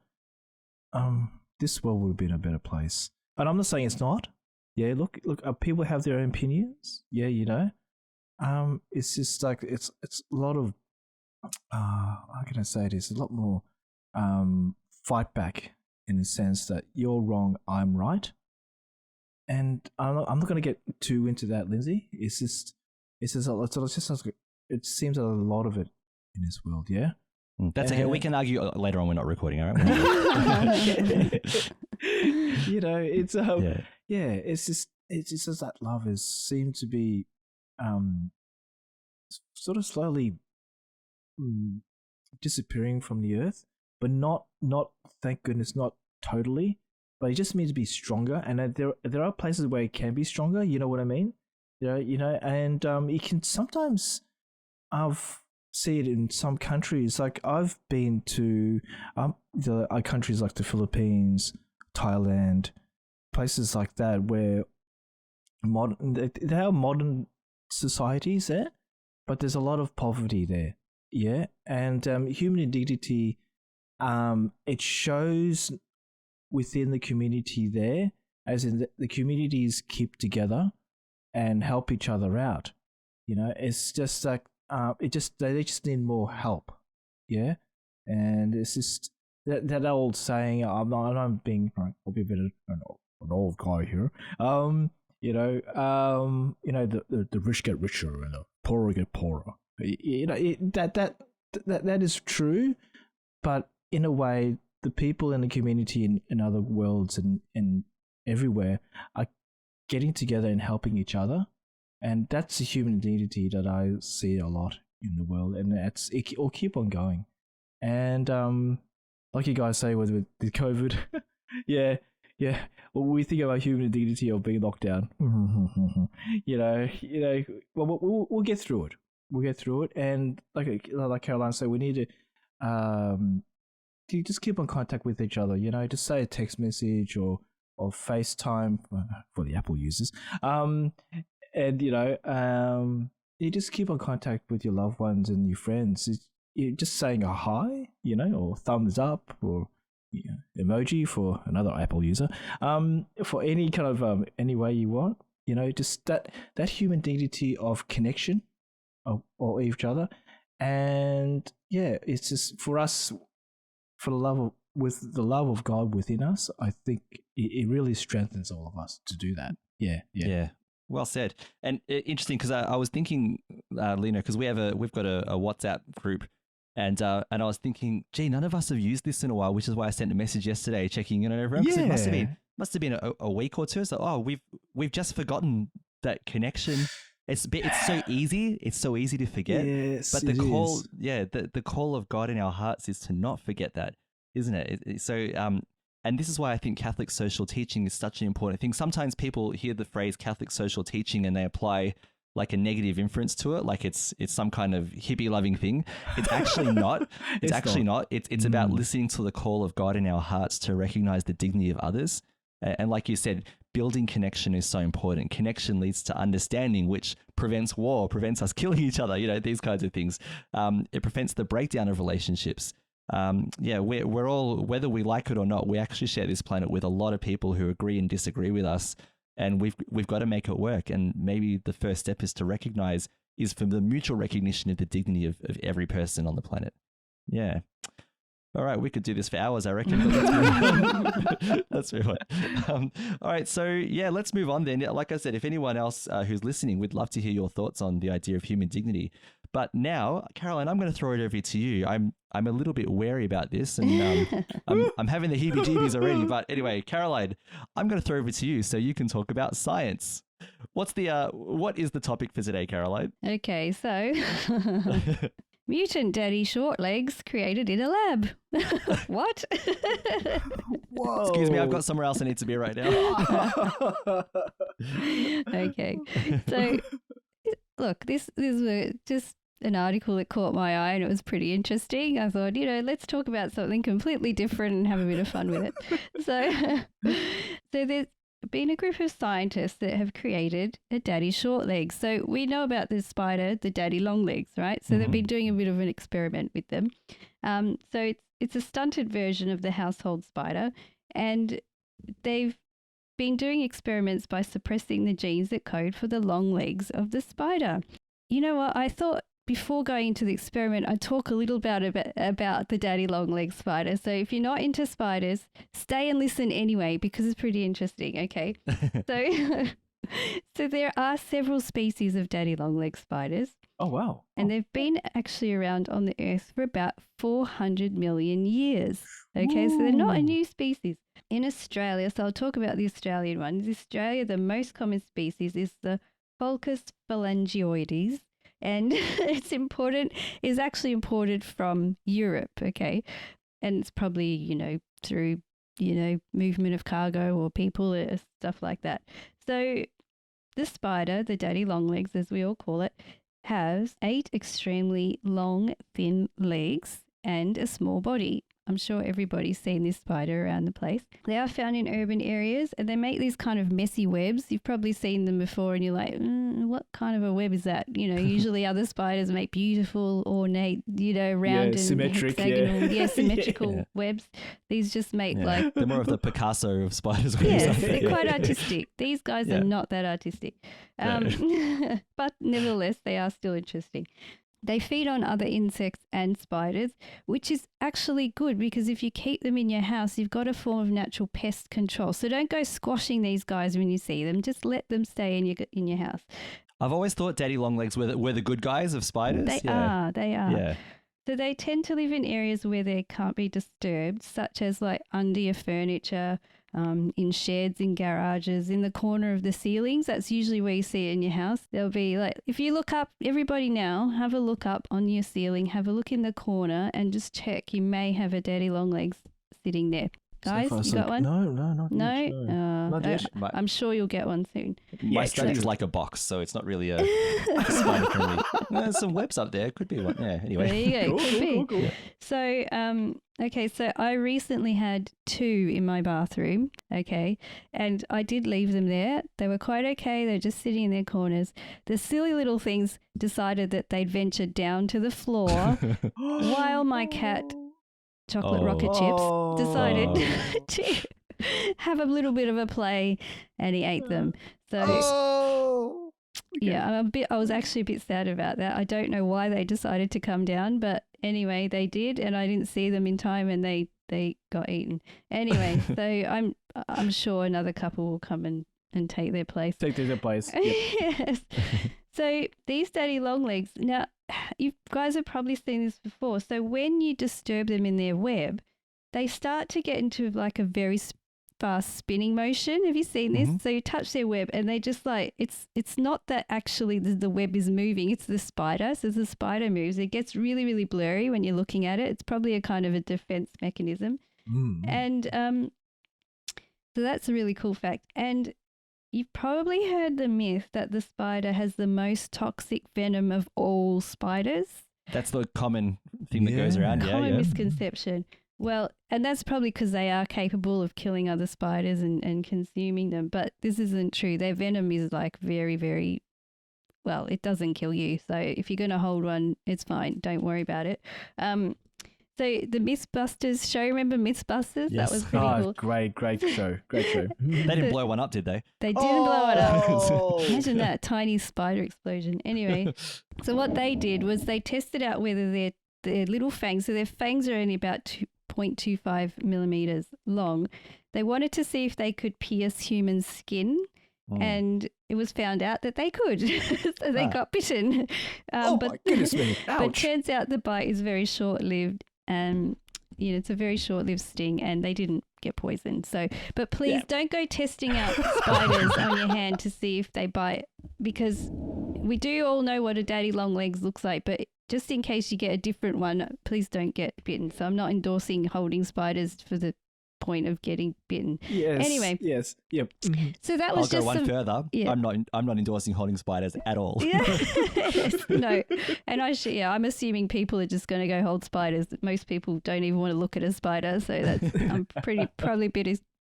this world would have been a better place. And I'm not saying it's not. Yeah, look, people have their own opinions. Yeah, you know. It's just like it's a lot of how can I say this? A lot more fight back in the sense that you're wrong, I'm right. And I'm not going to get too into that, Lindsay. It seems that a lot of it in this world. Yeah. That's okay. We can argue later on. We're not recording, all right? You know, it's just that love seemed to be sort of slowly disappearing from the earth, but not thank goodness, not totally. But it just means to be stronger, and there are places where it can be stronger. You know what I mean? You know, and you can sometimes see it in some countries. Like I've been to the countries like the Philippines, Thailand, places like that where they have modern societies there, but there's a lot of poverty there. Yeah, and human dignity, it shows within the community there, as in the communities keep together and help each other out. You know, it's just like they just need more help. Yeah, and it's just that old saying. I'm being I'll be a bit of an old guy here. You know, the rich get richer and the poorer get poorer. You know, that is true, but in a way, the people in the community in other worlds and everywhere are getting together and helping each other, And that's the human dignity that I see a lot in the world, and it will keep on going. And like you guys say with the COVID, yeah. Well, we think about human dignity of being locked down. Well, we'll get through it. We'll get through it, and like Caroline said, we need to just keep on contact with each other. Just say a text message or FaceTime for the Apple users. And you just keep on contact with your loved ones and your friends. You're just saying a hi, or thumbs up, or emoji for another Apple user. For any kind of any way you want, just that human dignity of connection or each other. And yeah, it's just for us, with the love of God within us. I think it really strengthens all of us to do that. Yeah. Well said. And interesting, because I was thinking, Lino, because we've got a WhatsApp group, and I was thinking, gee, none of us have used this in a while, which is why I sent a message yesterday checking in on everyone. Because it must have been a week or two. So we've just forgotten that connection. It's so easy. It's so easy to forget. Yes, but the call, the call of God in our hearts is to not forget that, isn't it? So and this is why I think Catholic social teaching is such an important thing. Sometimes people hear the phrase Catholic social teaching and they apply like a negative inference to it, like it's some kind of hippie loving thing. It's actually not. It's actually not. It's about listening to the call of God in our hearts to recognize the dignity of others. And like you said, building connection is so important. Connection leads to understanding, which prevents war, prevents us killing each other, these kinds of things. It prevents the breakdown of relationships. We're all, whether we like it or not, we actually share this planet with a lot of people who agree and disagree with us, and we've got to make it work. And maybe the first step is to recognize, is for the mutual recognition of the dignity of every person on the planet. Yeah. All right, we could do this for hours, I reckon, but let's move on. Let's move on. All right, so yeah, let's move on then. Like I said, if anyone else who's listening, we'd love to hear your thoughts on the idea of human dignity. But now, Caroline, I'm going to throw it over to you. I'm a little bit wary about this, and I'm having the heebie-jeebies already. But anyway, Caroline, I'm going to throw it over to you so you can talk about science. What is the topic for today, Caroline? Okay, so mutant Daddy Shortlegs created in a lab. What? Whoa. Excuse me, I've got somewhere else I need to be right now. Okay, so look, this was just an article that caught my eye and it was pretty interesting. I thought, let's talk about something completely different and have a bit of fun with it. So there's been a group of scientists that have created a Daddy Shortlegs. So we know about this spider, the Daddy Longlegs, right? So they've been doing a bit of an experiment with them. So it's a stunted version of the household spider, and they've been doing experiments by suppressing the genes that code for the long legs of the spider. You know what? I thought before going into the experiment, I'd talk a little about the Daddy Longlegs spider. So if you're not into spiders, stay and listen anyway, because it's pretty interesting, okay? So there are several species of Daddy Longlegs spiders. Oh, wow. And they've been actually around on the Earth for about 400 million years. Okay, so they're not a new species. In Australia, so I'll talk about the Australian one. In Australia, the most common species is the Pholcus phalangioides, and is actually imported from Europe, okay? And it's probably, through, movement of cargo or people or stuff like that. So the spider, the Daddy Longlegs, as we all call it, has 8 extremely long, thin legs and a small body. I'm sure everybody's seen this spider around the place. They are found in urban areas, and they make these kind of messy webs. You've probably seen them before and you're like, what kind of a web is that? Usually other spiders make beautiful, ornate, round and symmetric, hexagonal, symmetrical webs. These just make like... They're more of the Picasso of spiders. Yes, they're quite artistic. These guys are not that artistic. But nevertheless, they are still interesting. They feed on other insects and spiders, which is actually good, because if you keep them in your house, you've got a form of natural pest control. So don't go squashing these guys when you see them. Just let them stay in your house. I've always thought Daddy Longlegs were the good guys of spiders. They are. Yeah. So they tend to live in areas where they can't be disturbed, such as like under your furniture, in sheds, in garages, in the corner of the ceilings. That's usually where you see it in your house. There'll be like, if you look up, everybody now, have a look up on your ceiling, have a look in the corner and just check. You may have a daddy longlegs sitting there. Guys, you got one? No, not yet. Not yet. I'm sure you'll get one soon. My study's like a box, so it's not really a spider friendly. There's some webs up there. Could be one. Yeah, anyway. There you go. Cool. So, okay, so I recently had 2 in my bathroom, okay, and I did leave them there. They were quite okay. They're just sitting in their corners. The silly little things decided that they'd venture down to the floor while my cat, Chocolate Rocket Chips, decided to have a little bit of a play, and he ate them. So, yeah, I was actually a bit sad about that. I don't know why they decided to come down, but anyway, they did, and I didn't see them in time, and they got eaten. Anyway, so I'm sure another couple will come and take their place. Take their place. Yep. Yes. So these daddy longlegs, now you guys have probably seen this before. So when you disturb them in their web, they start to get into like a very fast spinning motion. Have you seen this? So you touch their web and they just like, it's not that actually the web is moving, it's the spider. So as the spider moves, it gets really, really blurry when you're looking at it. It's probably a kind of a defense mechanism. And so that's a really cool fact. And you've probably heard the myth that the spider has the most toxic venom of all spiders. That's the common thing that goes around. Common misconception. Well, and that's probably because they are capable of killing other spiders and consuming them. But this isn't true. Their venom is like very, very, well, it doesn't kill you. So if you're going to hold one, it's fine. Don't worry about it. So the Mythbusters show, remember Mythbusters? Yes. That was pretty cool. Great show. Great show. They didn't blow one up, did they? They didn't blow it up. Imagine that tiny spider explosion. Anyway, so what they did was they tested out whether their little fangs, so their fangs are only about 0.25 millimeters long. They wanted to see if they could pierce human skin. And it was found out that they could. So they got bitten. My goodness me. Ouch. But turns out the bite is very short-lived. It's a very short-lived sting, and they didn't get poisoned. So, but please don't go testing out spiders on your hand to see if they bite, because we do all know what a daddy longlegs looks like, but just in case you get a different one, please don't get bitten. So I'm not endorsing holding spiders for the point of getting bitten. Yes. Anyway. Yes. Yep. So that was I'll go one further. Yeah. I'm not endorsing holding spiders at all. Yes, no. And I'm assuming people are just going to go hold spiders. Most people don't even want to look at a spider, so that's I'm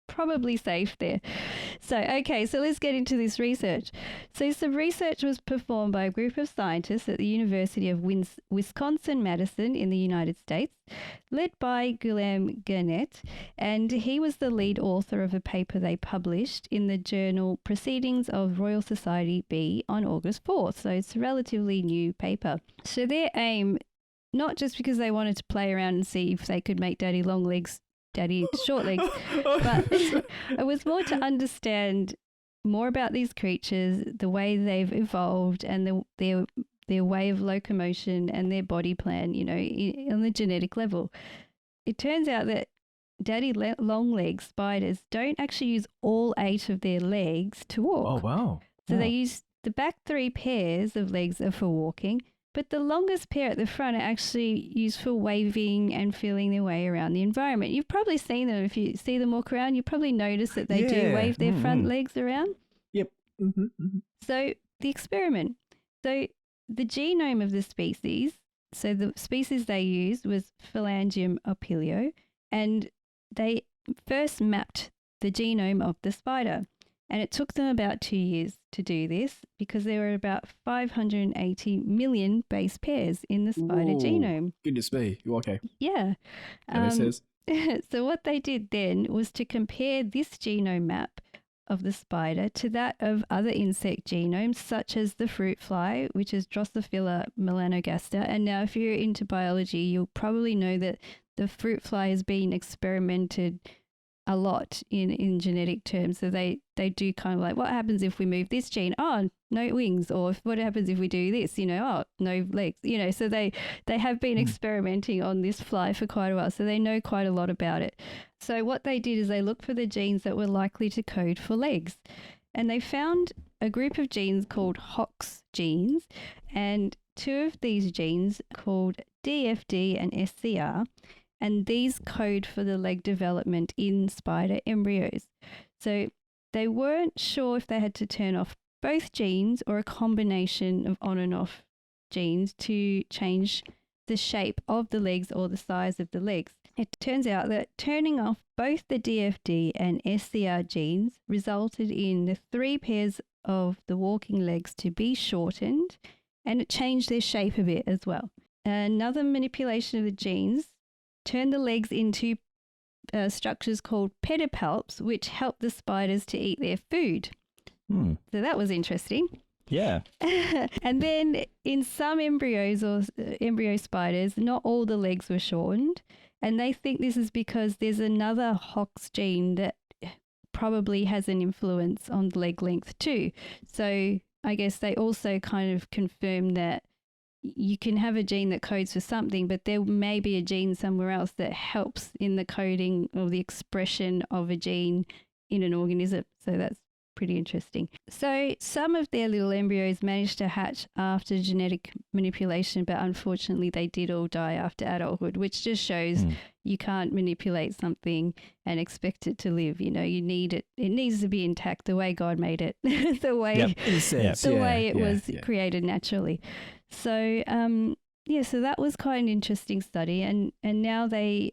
probably safe there. So, okay, so let's get into this research. So some research was performed by a group of scientists at the University of Wisconsin-Madison in the United States, led by Guillaume Garnett, and he was the lead author of a paper they published in the journal Proceedings of Royal Society B on August 4th. So it's a relatively new paper. So their aim, not just because they wanted to play around and see if they could make Daddy Shortlegs, but it was more to understand more about these creatures, the way they've evolved, and their way of locomotion and their body plan, on the genetic level. It turns out that daddy longlegs spiders don't actually use all 8 of their legs to walk. Oh, wow. So they use the back 3 pairs of legs are for walking, but the longest pair at the front are actually used for waving and feeling their way around the environment. You've probably seen them. If you see them walk around, you probably notice that they do wave their front legs around. Yep. So the experiment. So the genome of the species, so the species they used was Phalangium opilio, and they first mapped the genome of the spider. And it took them about 2 years to do this because there were about 580 million base pairs in the spider genome. Goodness me. Okay. Yeah. So what they did then was to compare this genome map of the spider to that of other insect genomes, such as the fruit fly, which is Drosophila melanogaster. And now if you're into biology, you'll probably know that the fruit fly has been experimented a lot in genetic terms. So they do kind of like, what happens if we move this gene? Oh, no wings. Or what happens if we do this? Oh, no legs. So they have been experimenting on this fly for quite a while. So they know quite a lot about it. So what they did is they looked for the genes that were likely to code for legs. And they found a group of genes called HOX genes, and two of these genes called DFD and SCR, and these code for the leg development in spider embryos. So they weren't sure if they had to turn off both genes or a combination of on and off genes to change the shape of the legs or the size of the legs. It turns out that turning off both the DFD and SCR genes resulted in the 3 pairs of the walking legs to be shortened, and it changed their shape a bit as well. Another manipulation of the genes turned the legs into structures called pedipalps, which help the spiders to eat their food. So that was interesting. Yeah. And then in some embryos or embryo spiders, not all the legs were shortened. And they think this is because there's another HOX gene that probably has an influence on the leg length too. So I guess they also kind of confirm that you can have a gene that codes for something, but there may be a gene somewhere else that helps in the coding or the expression of a gene in an organism. So that's pretty interesting. So some of their little embryos managed to hatch after genetic manipulation, but unfortunately they did all die after adulthood, which just shows you can't manipulate something and expect it to live. You know, you need it. It needs to be intact the way God made it, the way it was created naturally. So so that was quite an interesting study, and now they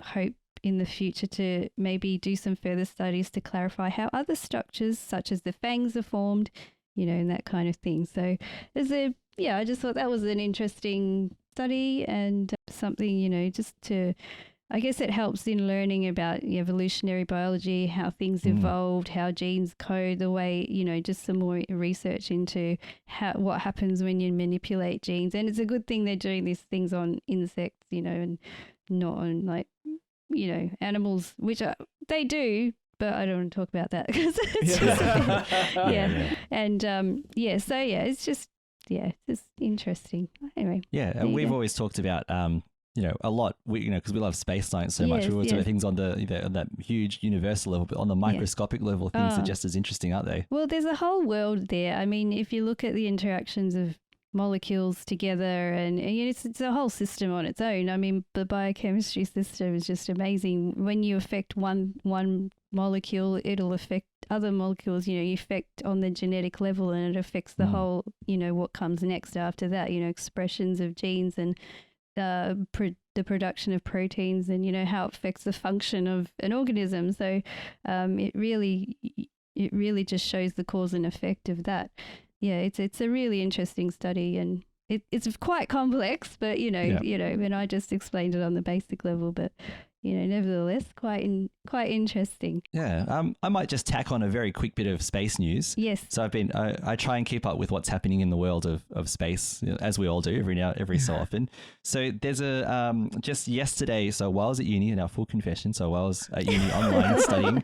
hope in the future to maybe do some further studies to clarify how other structures such as the fangs are formed, you know, and that kind of thing. So I just thought that was an interesting study and something, you know, just to, I guess it helps in learning about evolutionary biology, how things evolved, how genes code, the way, you know, just some more research into what happens when you manipulate genes. And it's a good thing they're doing these things on insects, you know, and not on like, you know, animals, which they do, but I don't want to talk about that because it's And it's just interesting. Anyway. Yeah, and we've always talked about a lot. Because we love space science so much. We always talk about things on on that huge universal level, but on the microscopic level, things are just as interesting, aren't they? Well, there's a whole world there. I mean, if you look at the interactions of molecules together, and it's a whole system on its own. I mean, the biochemistry system is just amazing. When you affect one molecule, it'll affect other molecules. You know, you affect on the genetic level, and it affects the whole. You know, what comes next after that. You know, expressions of genes and the production of proteins, and you know how it affects the function of an organism. So, it really just shows the cause and effect of that. Yeah, it's a really interesting study, and it's quite complex, but and I just explained it on the basic level, but nevertheless, quite interesting. Yeah, I might just tack on a very quick bit of space news. Yes. So I try and keep up with what's happening in the world of space, as we all do every so often. So there's just yesterday, so while I was at uni, now full confession, so while I was at uni online studying,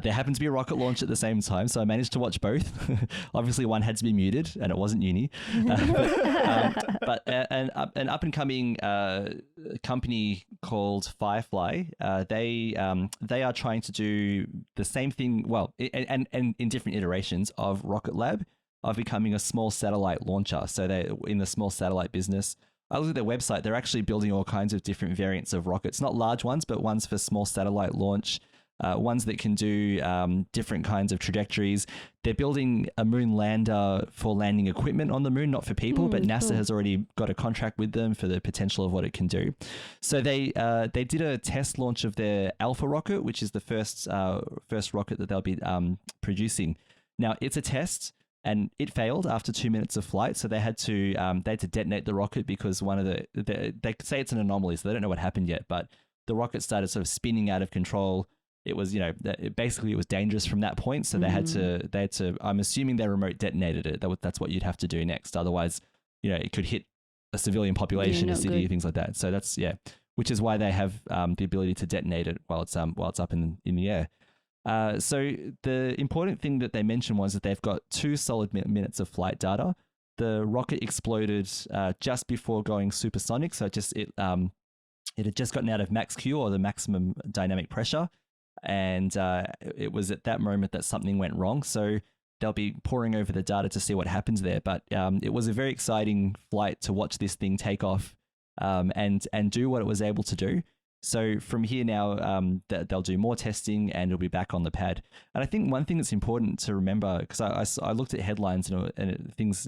there happened to be a rocket launch at the same time, so I managed to watch both. Obviously, one had to be muted, and it wasn't uni. But an up and coming company called Firefly. They are trying to do the same thing, well, and in different iterations of Rocket Lab, of becoming a small satellite launcher. So they're in the small satellite business. I looked at their website, they're actually building all kinds of different variants of rockets, not large ones, but ones for small satellite launch, ones that can do different kinds of trajectories. They're building a moon lander for landing equipment on the moon, not for people, but NASA has already got a contract with them for the potential of what it can do. So they did a test launch of their Alpha rocket, which is the first rocket that they'll be producing. Now, it's a test, and it failed after 2 minutes of flight. So they had to detonate the rocket because one of they say it's an anomaly, so they don't know what happened yet, but the rocket started sort of spinning out of control. It was, basically it was dangerous from that point. So they had to, I'm assuming they remote detonated it. That's what you'd have to do next. Otherwise, it could hit a civilian population, a city, things like that. So that's, which is why they have the ability to detonate it while it's up in the air. So the important thing that they mentioned was that they've got 2 solid minutes of flight data. The rocket exploded just before going supersonic. So it had just gotten out of max Q, or the maximum dynamic pressure, and it was at that moment that something went wrong. So they'll be poring over the data to see what happens there. But it was a very exciting flight to watch this thing take off and do what it was able to do. So from here now, they'll do more testing and it'll be back on the pad. And I think one thing that's important to remember, because I looked at headlines and things,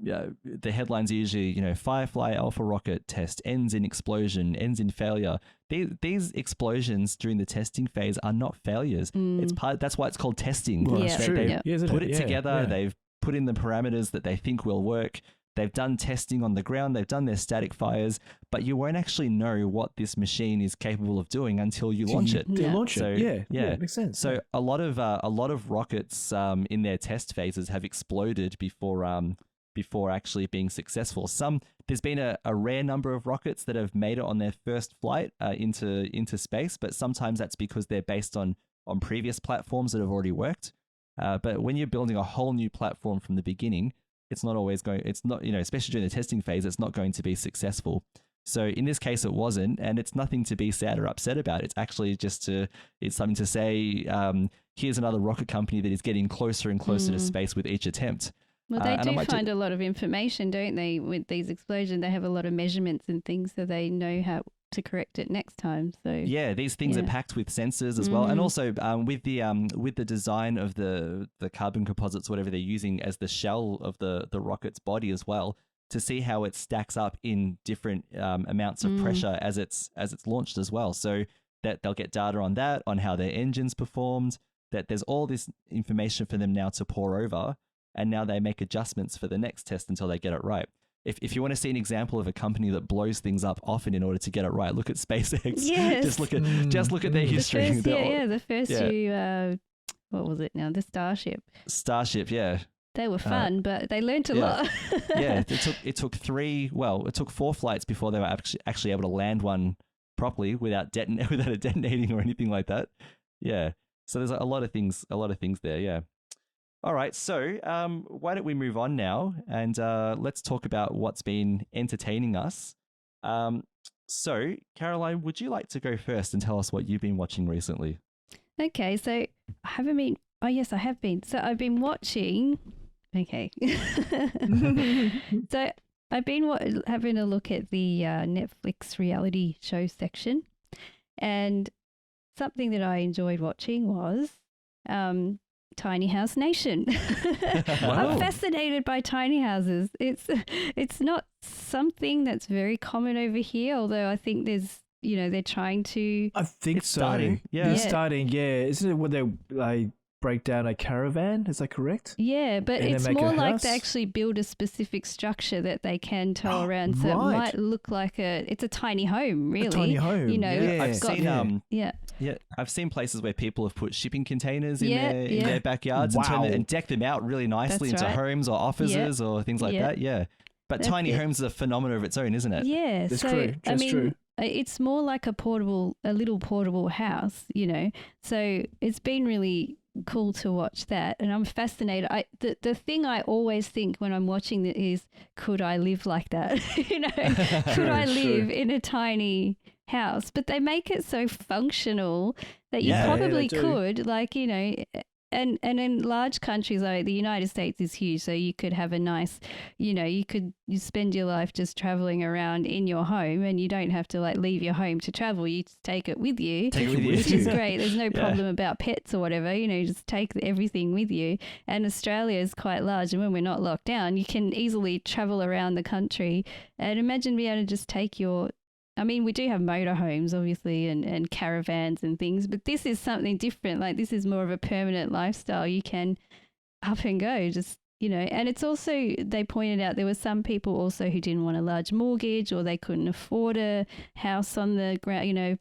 the headlines are usually, Firefly Alpha rocket test ends in explosion, ends in failure. These explosions during the testing phase are not failures. It's that's why it's called testing. Well, that's true. They've put it together. They've put in the parameters that they think will work. They've done testing on the ground. They've done their static fires, but you won't actually know what this machine is capable of doing until you launch it. Launch it. Yeah, makes sense. So a lot of rockets in their test phases have exploded before actually being successful. There's been a rare number of rockets that have made it on their first flight into space, but sometimes that's because they're based on previous platforms that have already worked. But when you're building a whole new platform from the beginning, it's not, especially during the testing phase, it's not going to be successful. So in this case, it wasn't, and it's nothing to be sad or upset about. It's actually it's something to say, here's another rocket company that is getting closer and closer to space with each attempt. Well, they do find a lot of information, don't they, with these explosions? They have a lot of measurements and things, so they know how to correct it next time. So yeah, these things are packed with sensors as well, and also with the design of the carbon composites, whatever they're using as the shell of the rocket's body as well, to see how it stacks up in different amounts of pressure as it's launched as well. So that they'll get data on that, on how their engines performed. That there's all this information for them now to pore over. And now they make adjustments for the next test until they get it right. If you want to see an example of a company that blows things up often in order to get it right, look at SpaceX. Yes. just look at their history. The first few, what was it now? The Starship, yeah. They were fun, but they learned a lot. Yeah, it took 4 flights before they were actually able to land one properly without it detonating or anything like that. Yeah. So there's a lot of things there, yeah. All right, so why don't we move on now and let's talk about what's been entertaining us. So, Caroline, would you like to go first and tell us what you've been watching recently? Okay, so I haven't been. Oh, yes, I have been. So I've been watching. Okay. So I've been having a look at the Netflix reality show section, and something that I enjoyed watching was Tiny House Nation. Wow. I'm fascinated by tiny houses. It's not something that's very common over here, although I think there's, they're trying to. I think it's so. Starting. Yeah. It's starting, yeah. Isn't it when they break down a caravan? Is that correct? Yeah, but And it's they make more a like house? they actually build a specific structure that they can tow around. So right. it might look like it's a tiny home, really. A tiny home. Yeah. I've seen Yeah. I've seen places where people have put shipping containers in Yeah, their backyards Wow. and deck them out really nicely That's into right. homes or offices or things like that. Yeah. But That's tiny it. homes is a phenomenon of its own, isn't it? Yeah, That's so true. That's true. It's more like a little portable house, So it's been really cool to watch that, and I'm fascinated. The thing I always think when I'm watching it is, could I live like that? Could I live in a tiny house? But they make it so functional that you probably could, And in large countries like the United States is huge, so you could have a nice, you spend your life just traveling around in your home, and you don't have to leave your home to travel. You just take it with you, which is great. There's no problem about pets or whatever. Just take everything with you. And Australia is quite large, and when we're not locked down, you can easily travel around the country. And imagine being able to just take we do have motorhomes, obviously, and caravans and things, but this is something different. This is more of a permanent lifestyle. You can up and go, and it's also, they pointed out there were some people also who didn't want a large mortgage, or they couldn't afford a house on the ground,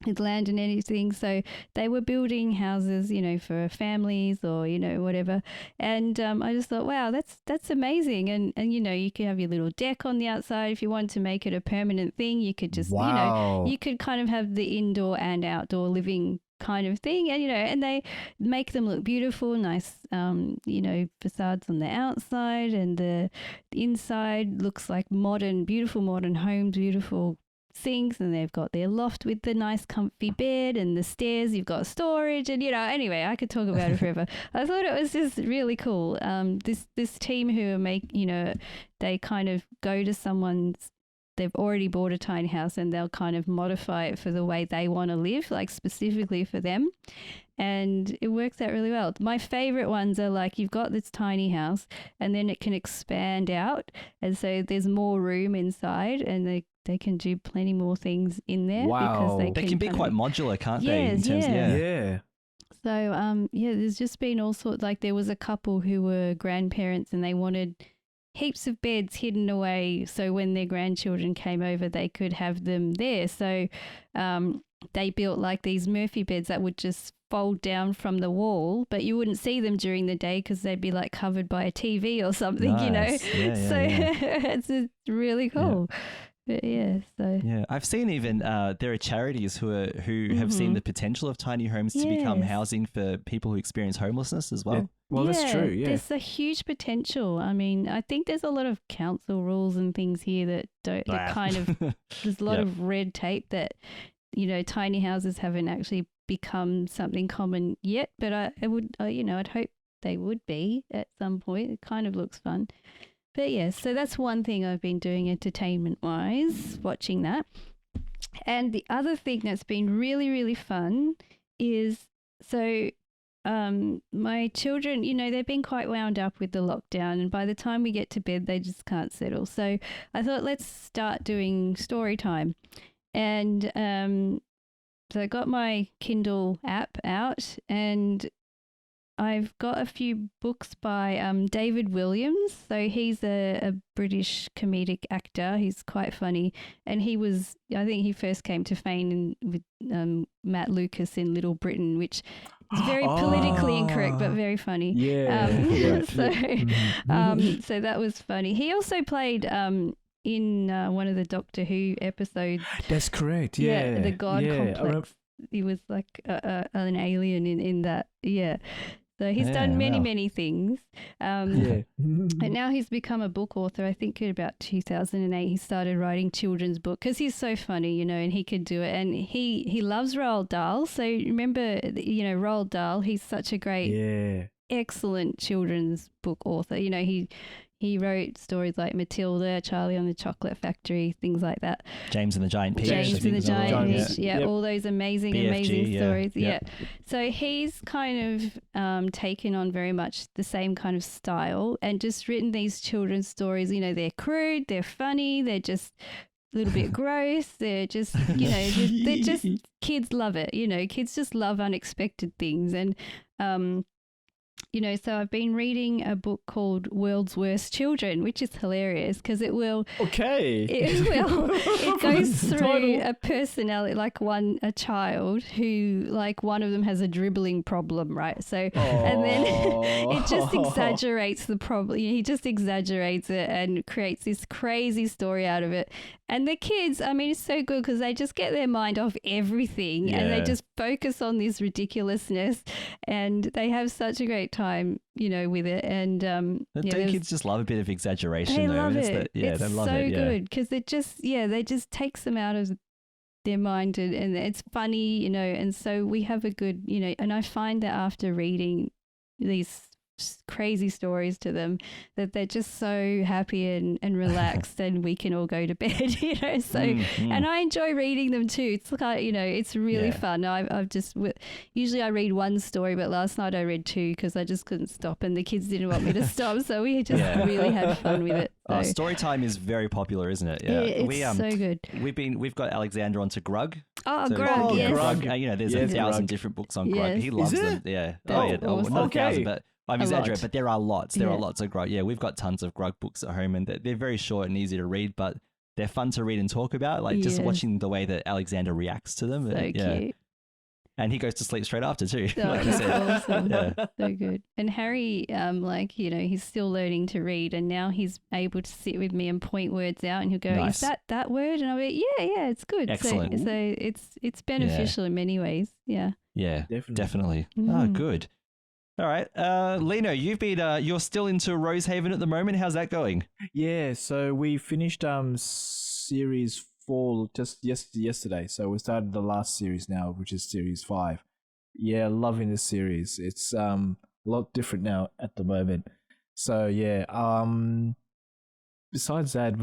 with land and anything. So they were building houses, for families or, whatever. And I just thought, wow, that's amazing. And you could have your little deck on the outside. If you wanted to make it a permanent thing, you could just, you could kind of have the indoor and outdoor living kind of thing. And, and they make them look beautiful, nice, facades on the outside, and the inside looks like beautiful modern homes, beautiful sinks, and they've got their loft with the nice comfy bed, and the stairs you've got storage, and anyway, I could talk about it forever. I thought it was just really cool. This team who are they kind of go to someone's, they've already bought a tiny house, and they'll kind of modify it for the way they want to live, like specifically for them. And it works out really well. My favorite ones are like, you've got this tiny house and then it can expand out. And so there's more room inside, and they can do plenty more things in there. Wow. Because they can be quite modular, can't they? Yes, Yeah. So, there's just been all sorts, like there was a couple who were grandparents and they wanted heaps of beds hidden away so when their grandchildren came over, they could have them there. So they built like these Murphy beds that would just fold down from the wall, but you wouldn't see them during the day because they'd be like covered by a TV or something, Nice. It's just really cool. But I've seen even there are charities who have seen the potential of tiny homes to become housing for people who experience homelessness as well. Well, that's true. Yeah, there's a huge potential. I mean, I think there's a lot of council rules and things here that don't. That kind of there's a lot of red tape that tiny houses haven't actually become something common yet. But I'd hope they would be at some point. It kind of looks fun. But so that's one thing I've been doing entertainment-wise, watching that. And the other thing that's been really, really fun is my children, they've been quite wound up with the lockdown, and by the time we get to bed, they just can't settle. So I thought, let's start doing story time. And so I got my Kindle app out, and I've got a few books by David Williams. So he's a British comedic actor. He's quite funny. And I think he first came to fame with Matt Lucas in Little Britain, which is very politically incorrect, but very funny. Yeah. So that was funny. He also played in one of the Doctor Who episodes. That's correct. Yeah. The God Complex. He was like an alien in that. Yeah. So he's done many things. And now he's become a book author. I think in about 2008 he started writing children's book because he's so funny, and he could do it. And he loves Roald Dahl. So remember, Roald Dahl, he's such a great, excellent children's book author. He wrote stories like Matilda, Charlie on the Chocolate Factory, things like that. James and the Giant Peach. James and the Giant Peach, all those amazing stories. Yeah. So he's kind of taken on very much the same kind of style and just written these children's stories. They're crude, they're funny, they're just a little bit gross. They're just, they're just, kids love it. Kids just love unexpected things. And, so I've been reading a book called World's Worst Children, which is hilarious because it will. Okay. It goes through a personality, like a child who, like, one of them has a dribbling problem, right? So, and then it just exaggerates the problem. He just exaggerates it and creates this crazy story out of it. And the kids, I mean, it's so good because they just get their mind off everything and they just focus on this ridiculousness and they have such a great time, with it. And don't kids just love a bit of exaggeration? They though? love it. They love it. It's so good because it just, they just takes them out of their mind and it's funny, and so we have a good, and I find that after reading these crazy stories to them that they're just so happy and relaxed and we can all go to bed, so and I enjoy reading them too. It's like, it's really fun. I've just usually I read one story, but last night I read two because I just couldn't stop and the kids didn't want me to stop, so we just really had fun with it. So. Story time is very popular, isn't it? Yeah, it's so good. We've got Alexander onto Grug. Grug, yes. Grug, there's 1,000 different books on Grug. He loves them. Yeah. Awesome. Not 1,000, but I'm exaggerating, but there are lots. There are Yeah. lots of Grug. Yeah, we've got tons of Grug books at home, and they're very short and easy to read, but they're fun to read and talk about. Like just watching the way that Alexander reacts to them. So cute. And he goes to sleep straight after too. Oh, like you that's said. awesome. Yeah. So good. And Harry, he's still learning to read, and now he's able to sit with me and point words out, and he'll go, Nice. "Is that word?" And I'll be, "Yeah, it's good." Excellent. So it's beneficial in many ways. Yeah. Yeah, definitely. Oh, Mhm. good. All right, Lino, you've been you're still into Rosehaven at the moment. How's that going? Yeah, so we finished series just yesterday. So we started the last series now, which is series 5. Yeah, loving this series. It's a lot different now at the moment. So yeah, besides that,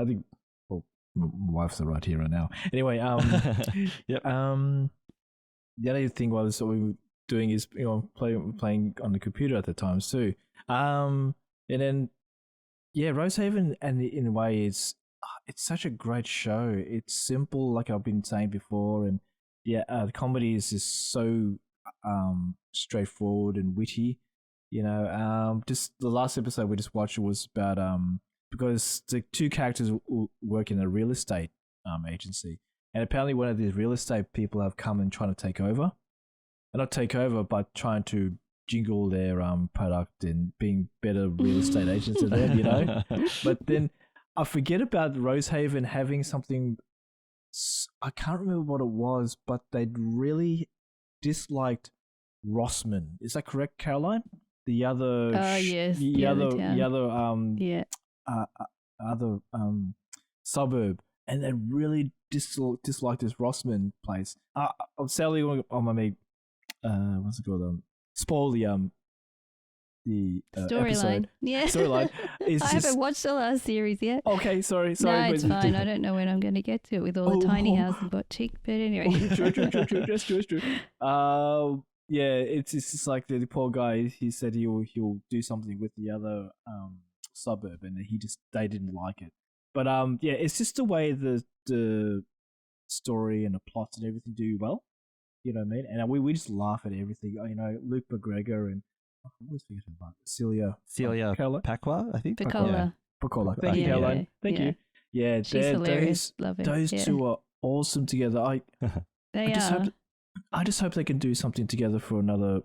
I think, well, my wife's right here right now. Anyway, Yep. the other thing was what we were doing is playing on the computer at the time too. And then Rosehaven, and in a way, it's such a great show. It's simple, like I've been saying before, and the comedy is just so straightforward and witty. Just the last episode we just watched was about because the two characters work in a real estate agency, and apparently one of these real estate people have come and trying to take over, and not take over, but trying to jingle their product and being better real estate agents than them, But then I forget about Rosehaven having something. I can't remember what it was, but they'd really disliked Rossman. Is that correct, Caroline? The other, yes, the other suburb, and they really disliked this Rossman place. I'm sadly on my mate. What's it called? Spoil the storyline. Yeah, storyline. I haven't watched the last series yet. Okay, sorry. No, it's fine. I don't know when I'm going to get to it with all the tiny house and bot chick. But anyway, true. That's true. Yeah, it's just like the poor guy. He said he'll do something with the other suburb, and they didn't like it. But it's just the way the story and the plot and everything do well. You know what I mean? And we just laugh at everything. Luke McGregor and I always forget about Celia Pacqua, I think. Piccola. Thank you, Caroline. Thank you. Yeah, she's hilarious. Love it. Those two are awesome together. I just hope they can do something together for another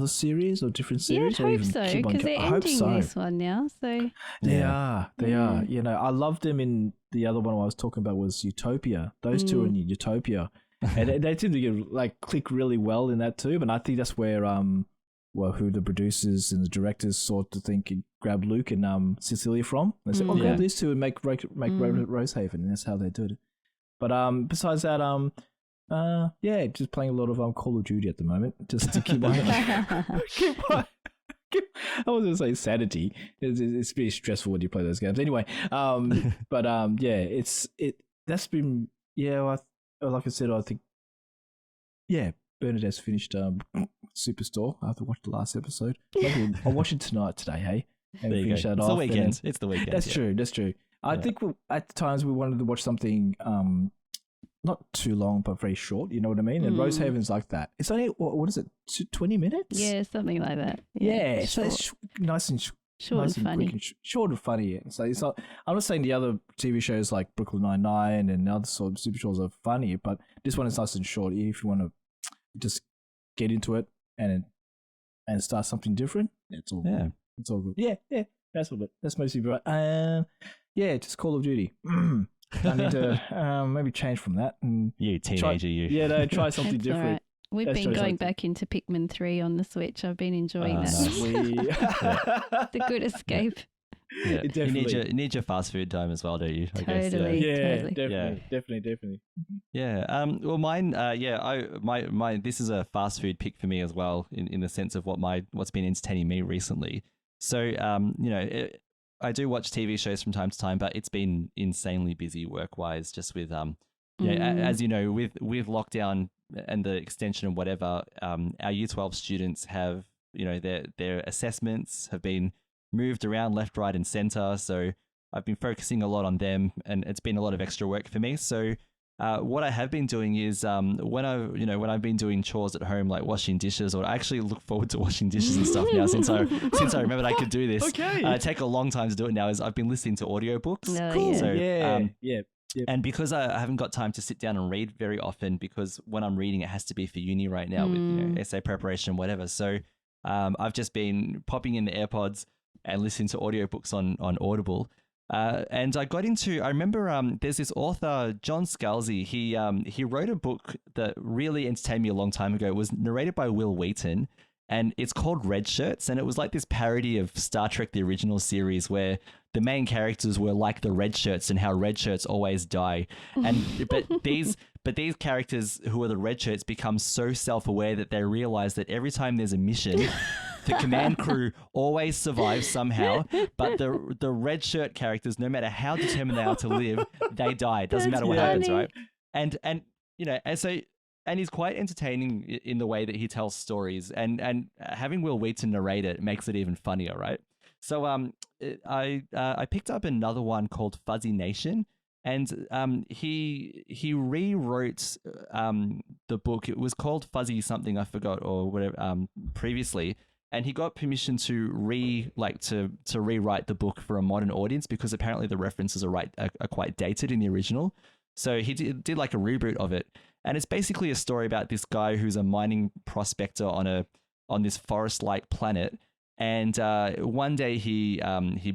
series or different series. Yeah, I hope so, because they're ending this one now. So they are. I loved them in the other one I was talking about was Utopia. Those two are in Utopia, and they seem to click really well in that too. But I think that's where who the producers and the directors sort of think grab Luke and Cecilia from. They said, grab these two and make Rosehaven, and that's how they do it. But besides that, just playing a lot of Call of Duty at the moment, just to keep I was going to say sanity. It's pretty stressful when you play those games. Anyway, that's been like I said, I think Bernadette's finished Superstore. I have to watch the last episode. I'll watch it today, hey? And there you finish go. that It's off. the weekend. It's the weekend. That's true. I think at times we wanted to watch something not too long, but very short. You know what I mean? And Rosehaven's like that. It's only, what is it, 20 minutes? Yeah, something like that. Yeah, so it's nice and short nice and funny. Quick and short and funny. So it's not. I'm not saying the other TV shows like Brooklyn Nine-Nine and other sort of super shows are funny, but this one is nice and short. If you want to just get into it and start something different, it's all good. It's all good. Yeah. That's all it. That's mostly right. Just Call of Duty. I need to maybe change from that. And you teenager, you. Yeah, try something different. Right. We've been going back into Pikmin 3 on the Switch. I've been enjoying that. Nice. It's a good escape. Yeah. You need your fast food time as well, don't you? I guess, totally. Definitely. Yeah. Well, mine. My this is a fast food pick for me as well, in the sense of what's been entertaining me recently. So, I do watch TV shows from time to time, but it's been insanely busy work-wise, just with as you know, with lockdown and the extension and whatever. Our Year 12 students have, their assessments have been moved around left, right, and center. So I've been focusing a lot on them, and it's been a lot of extra work for me. So what I have been doing is when I've been doing chores at home, like washing dishes, or I actually look forward to washing dishes and stuff now since I remembered I could do this. Okay. I take a long time to do it now. Is I've been listening to audiobooks. Cool. So, yeah. And because I haven't got time to sit down and read very often, because when I'm reading, it has to be for uni right now with essay preparation, whatever. So I've just been popping in the AirPods and listening to audiobooks on Audible. And I remember there's this author, John Scalzi. He wrote a book that really entertained me a long time ago. It was narrated by Will Wheaton, and it's called Red Shirts. And it was like this parody of Star Trek, the original series, where the main characters were like the red shirts and how red shirts always die. And but these characters who are the red shirts become so self-aware that they realize that every time there's a mission, the command crew always survive somehow, but the red shirt characters, no matter how determined they are to live, they die. It doesn't matter what happens, right? And you know, and he's quite entertaining in the way that he tells stories, and having Will Wheaton narrate it makes it even funnier, right? So I picked up another one called Fuzzy Nation, and he rewrote the book. It was called Fuzzy something, I forgot, or whatever, previously, and he got permission to rewrite the book for a modern audience because apparently the references are quite dated in the original. So he did like a reboot of it, and it's basically a story about this guy who's a mining prospector on this forest-like planet. And one day he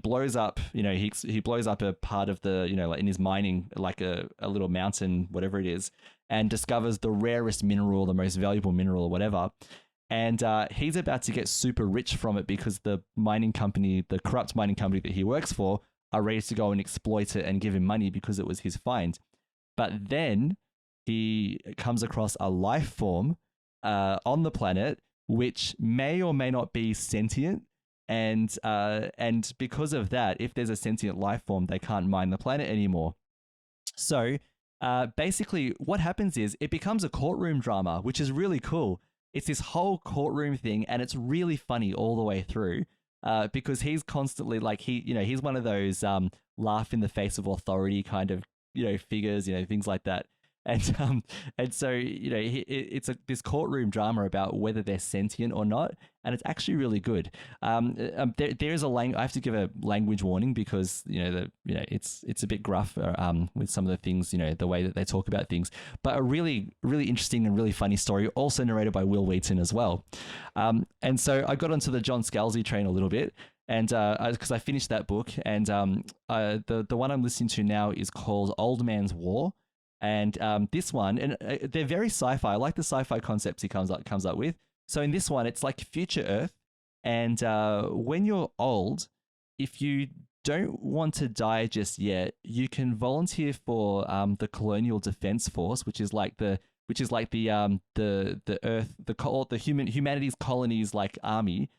blows up, you know, he blows up a part of the, you know, like in his mining, like a little mountain, whatever it is, and discovers the rarest mineral, the most valuable mineral or whatever. And he's about to get super rich from it because the corrupt mining company that he works for are ready to go and exploit it and give him money because it was his find. But then he comes across a life form on the planet which may or may not be sentient, and because of that, if there's a sentient life form, they can't mine the planet anymore. So basically what happens is it becomes a courtroom drama, which is really cool. It's this whole courtroom thing, and it's really funny all the way through because he's constantly like, he's one of those laugh in the face of authority kind of, you know, figures, you know, things like that. And so, you know, it's this courtroom drama about whether they're sentient or not, and it's actually really good. There is I have to give a language warning because it's a bit gruff with some of the things, you know, the way that they talk about things. But a really, really interesting and really funny story, also narrated by Will Wheaton as well. And so I got onto the John Scalzi train a little bit. And because I finished that book, and the one I'm listening to now is called Old Man's War. And this one, and they're very sci-fi. I like the sci-fi concepts he comes up with. So in this one, it's like future Earth. And when you're old, if you don't want to die just yet, you can volunteer for the Colonial Defense Force, which is like the Earth, the humanities colonies like army,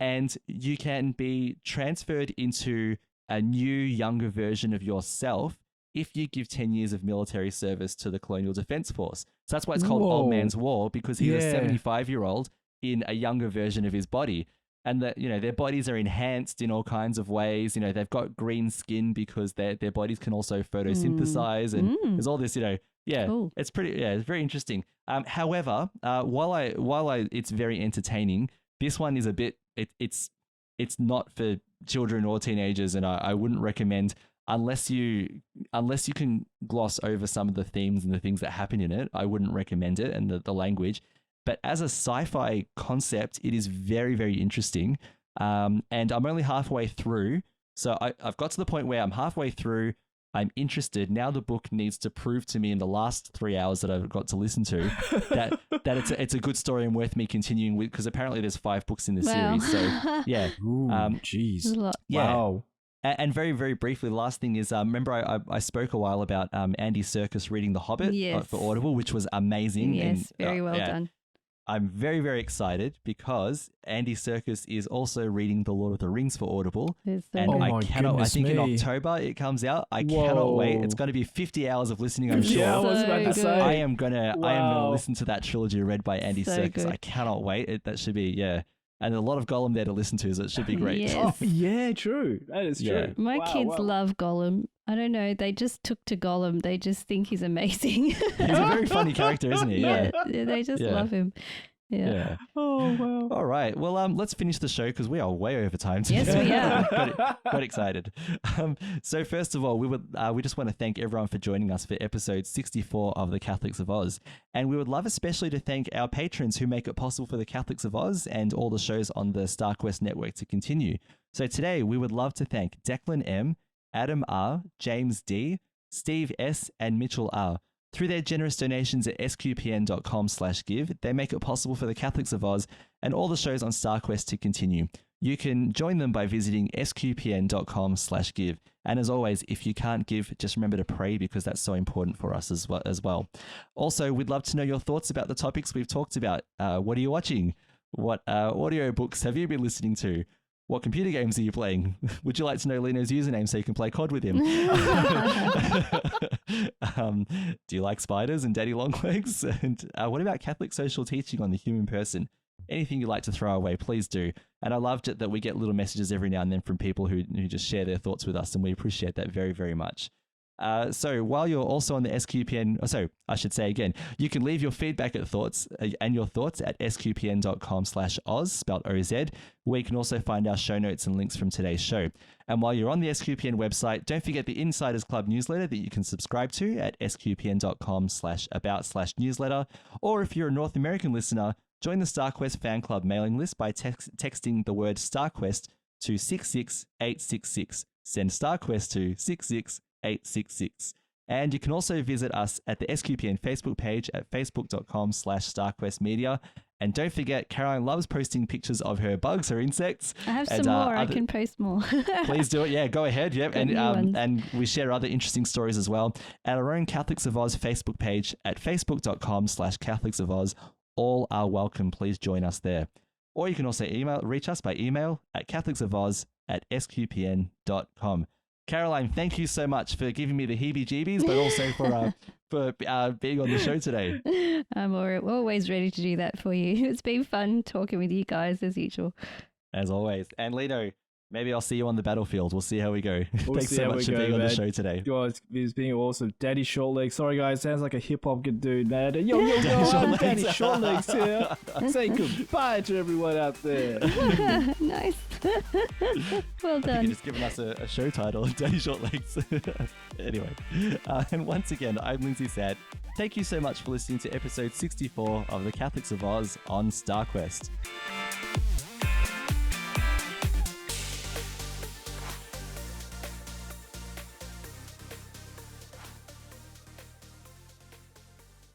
and you can be transferred into a new, younger version of yourself if you give 10 years of military service to the Colonial Defense Force. So that's why it's called Old Man's War, because he's a 75-year-old in a younger version of his body. And that, you know, their bodies are enhanced in all kinds of ways. You know, they've got green skin because their bodies can also photosynthesize, and there's all this, you know, cool. It's very interesting. However, while it's very entertaining, this one is a bit, it's not for children or teenagers, and I wouldn't recommend unless you can gloss over some of the themes and the things that happen in it. I wouldn't recommend it, and the language. But as a sci-fi concept, it is very, very interesting. And I'm only halfway through. So I've got to the point where I'm halfway through. I'm interested. Now the book needs to prove to me in the last 3 hours that I've got to listen to that it's a good story and worth me continuing with, because apparently there's 5 books in the series. So yeah. Jeez. Yeah. Wow. And very, very briefly, the last thing is, remember I spoke a while about Andy Serkis reading The Hobbit for Audible, which was amazing. Yes, and, very well done. I'm very, very excited because Andy Serkis is also reading The Lord of the Rings for Audible. And I think in October it comes out. I cannot wait. It's going to be 50 hours of listening, I'm sure. Yeah, I was about to say. I am gonna listen to that trilogy read by Andy Serkis. Good. I cannot wait. That should be, and a lot of Gollum there to listen to, so it should be great. Yes. Oh, yeah, true. That is true. My kids love Gollum. I don't know. They just took to Gollum. They just think he's amazing. He's a very funny character, isn't he? Yeah, they just love him. Yeah. Oh, wow. All right. Well, let's finish the show because we are way over time today. Yes, we are. got excited. So first of all, we just want to thank everyone for joining us for episode 64 of the Catholics of Oz. And we would love especially to thank our patrons who make it possible for the Catholics of Oz and all the shows on the StarQuest network to continue. So today we would love to thank Declan M, Adam R, James D, Steve S, and Mitchell R. Through their generous donations at sqpn.com/give, they make it possible for the Catholics of Oz and all the shows on StarQuest to continue. You can join them by visiting sqpn.com/give. And as always, if you can't give, just remember to pray, because that's so important for us as well. Also, we'd love to know your thoughts about the topics we've talked about. What are you watching? What audio books have you been listening to? What computer games are you playing? Would you like to know Lino's username so you can play COD with him? Do you like spiders and daddy longlegs? And what about Catholic social teaching on the human person? Anything you'd like to throw away, please do. And I loved it that we get little messages every now and then from people who just share their thoughts with us, and we appreciate that very, very much. So while you're also on the SQPN, so I should say again, you can leave your feedback and your thoughts at sqpn.com/Oz, spelled OZ, where you can also find our show notes and links from today's show. And while you're on the SQPN website, don't forget the Insiders Club newsletter that you can subscribe to at sqpn.com/about/newsletter. Or if you're a North American listener, join the StarQuest fan club mailing list by texting the word StarQuest to 66866. Send StarQuest to 66866. And you can also visit us at the SQPN Facebook page at facebook.com/StarQuestMedia. And don't forget, Caroline loves posting pictures of her bugs, her insects. I have some more. I can post more. Please do it. Yeah, go ahead. Yep. And we share other interesting stories as well at our own Catholics of Oz Facebook page at facebook.com/Catholics of Oz. All are welcome. Please join us there. Or you can also reach us by email at catholicsofoz@sqpn.com. Caroline, thank you so much for giving me the heebie-jeebies, but also for being on the show today. I'm always ready to do that for you. It's been fun talking with you guys as usual. As always. And Lino, maybe I'll see you on the battlefield. We'll see how we go. Thanks so much for being on the show today. Guys, it's been awesome. Daddy Shortlegs. Sorry, guys. Sounds like a hip-hop good dude, man. Yo, I'm Daddy Shortlegs here. Say goodbye to everyone out there. Nice. Well done. You're just giving us a show title, Daddy Shortlegs. Anyway, and once again, I'm Lindsay Sad. Thank you so much for listening to episode 64 of the Catholics of Oz on StarQuest.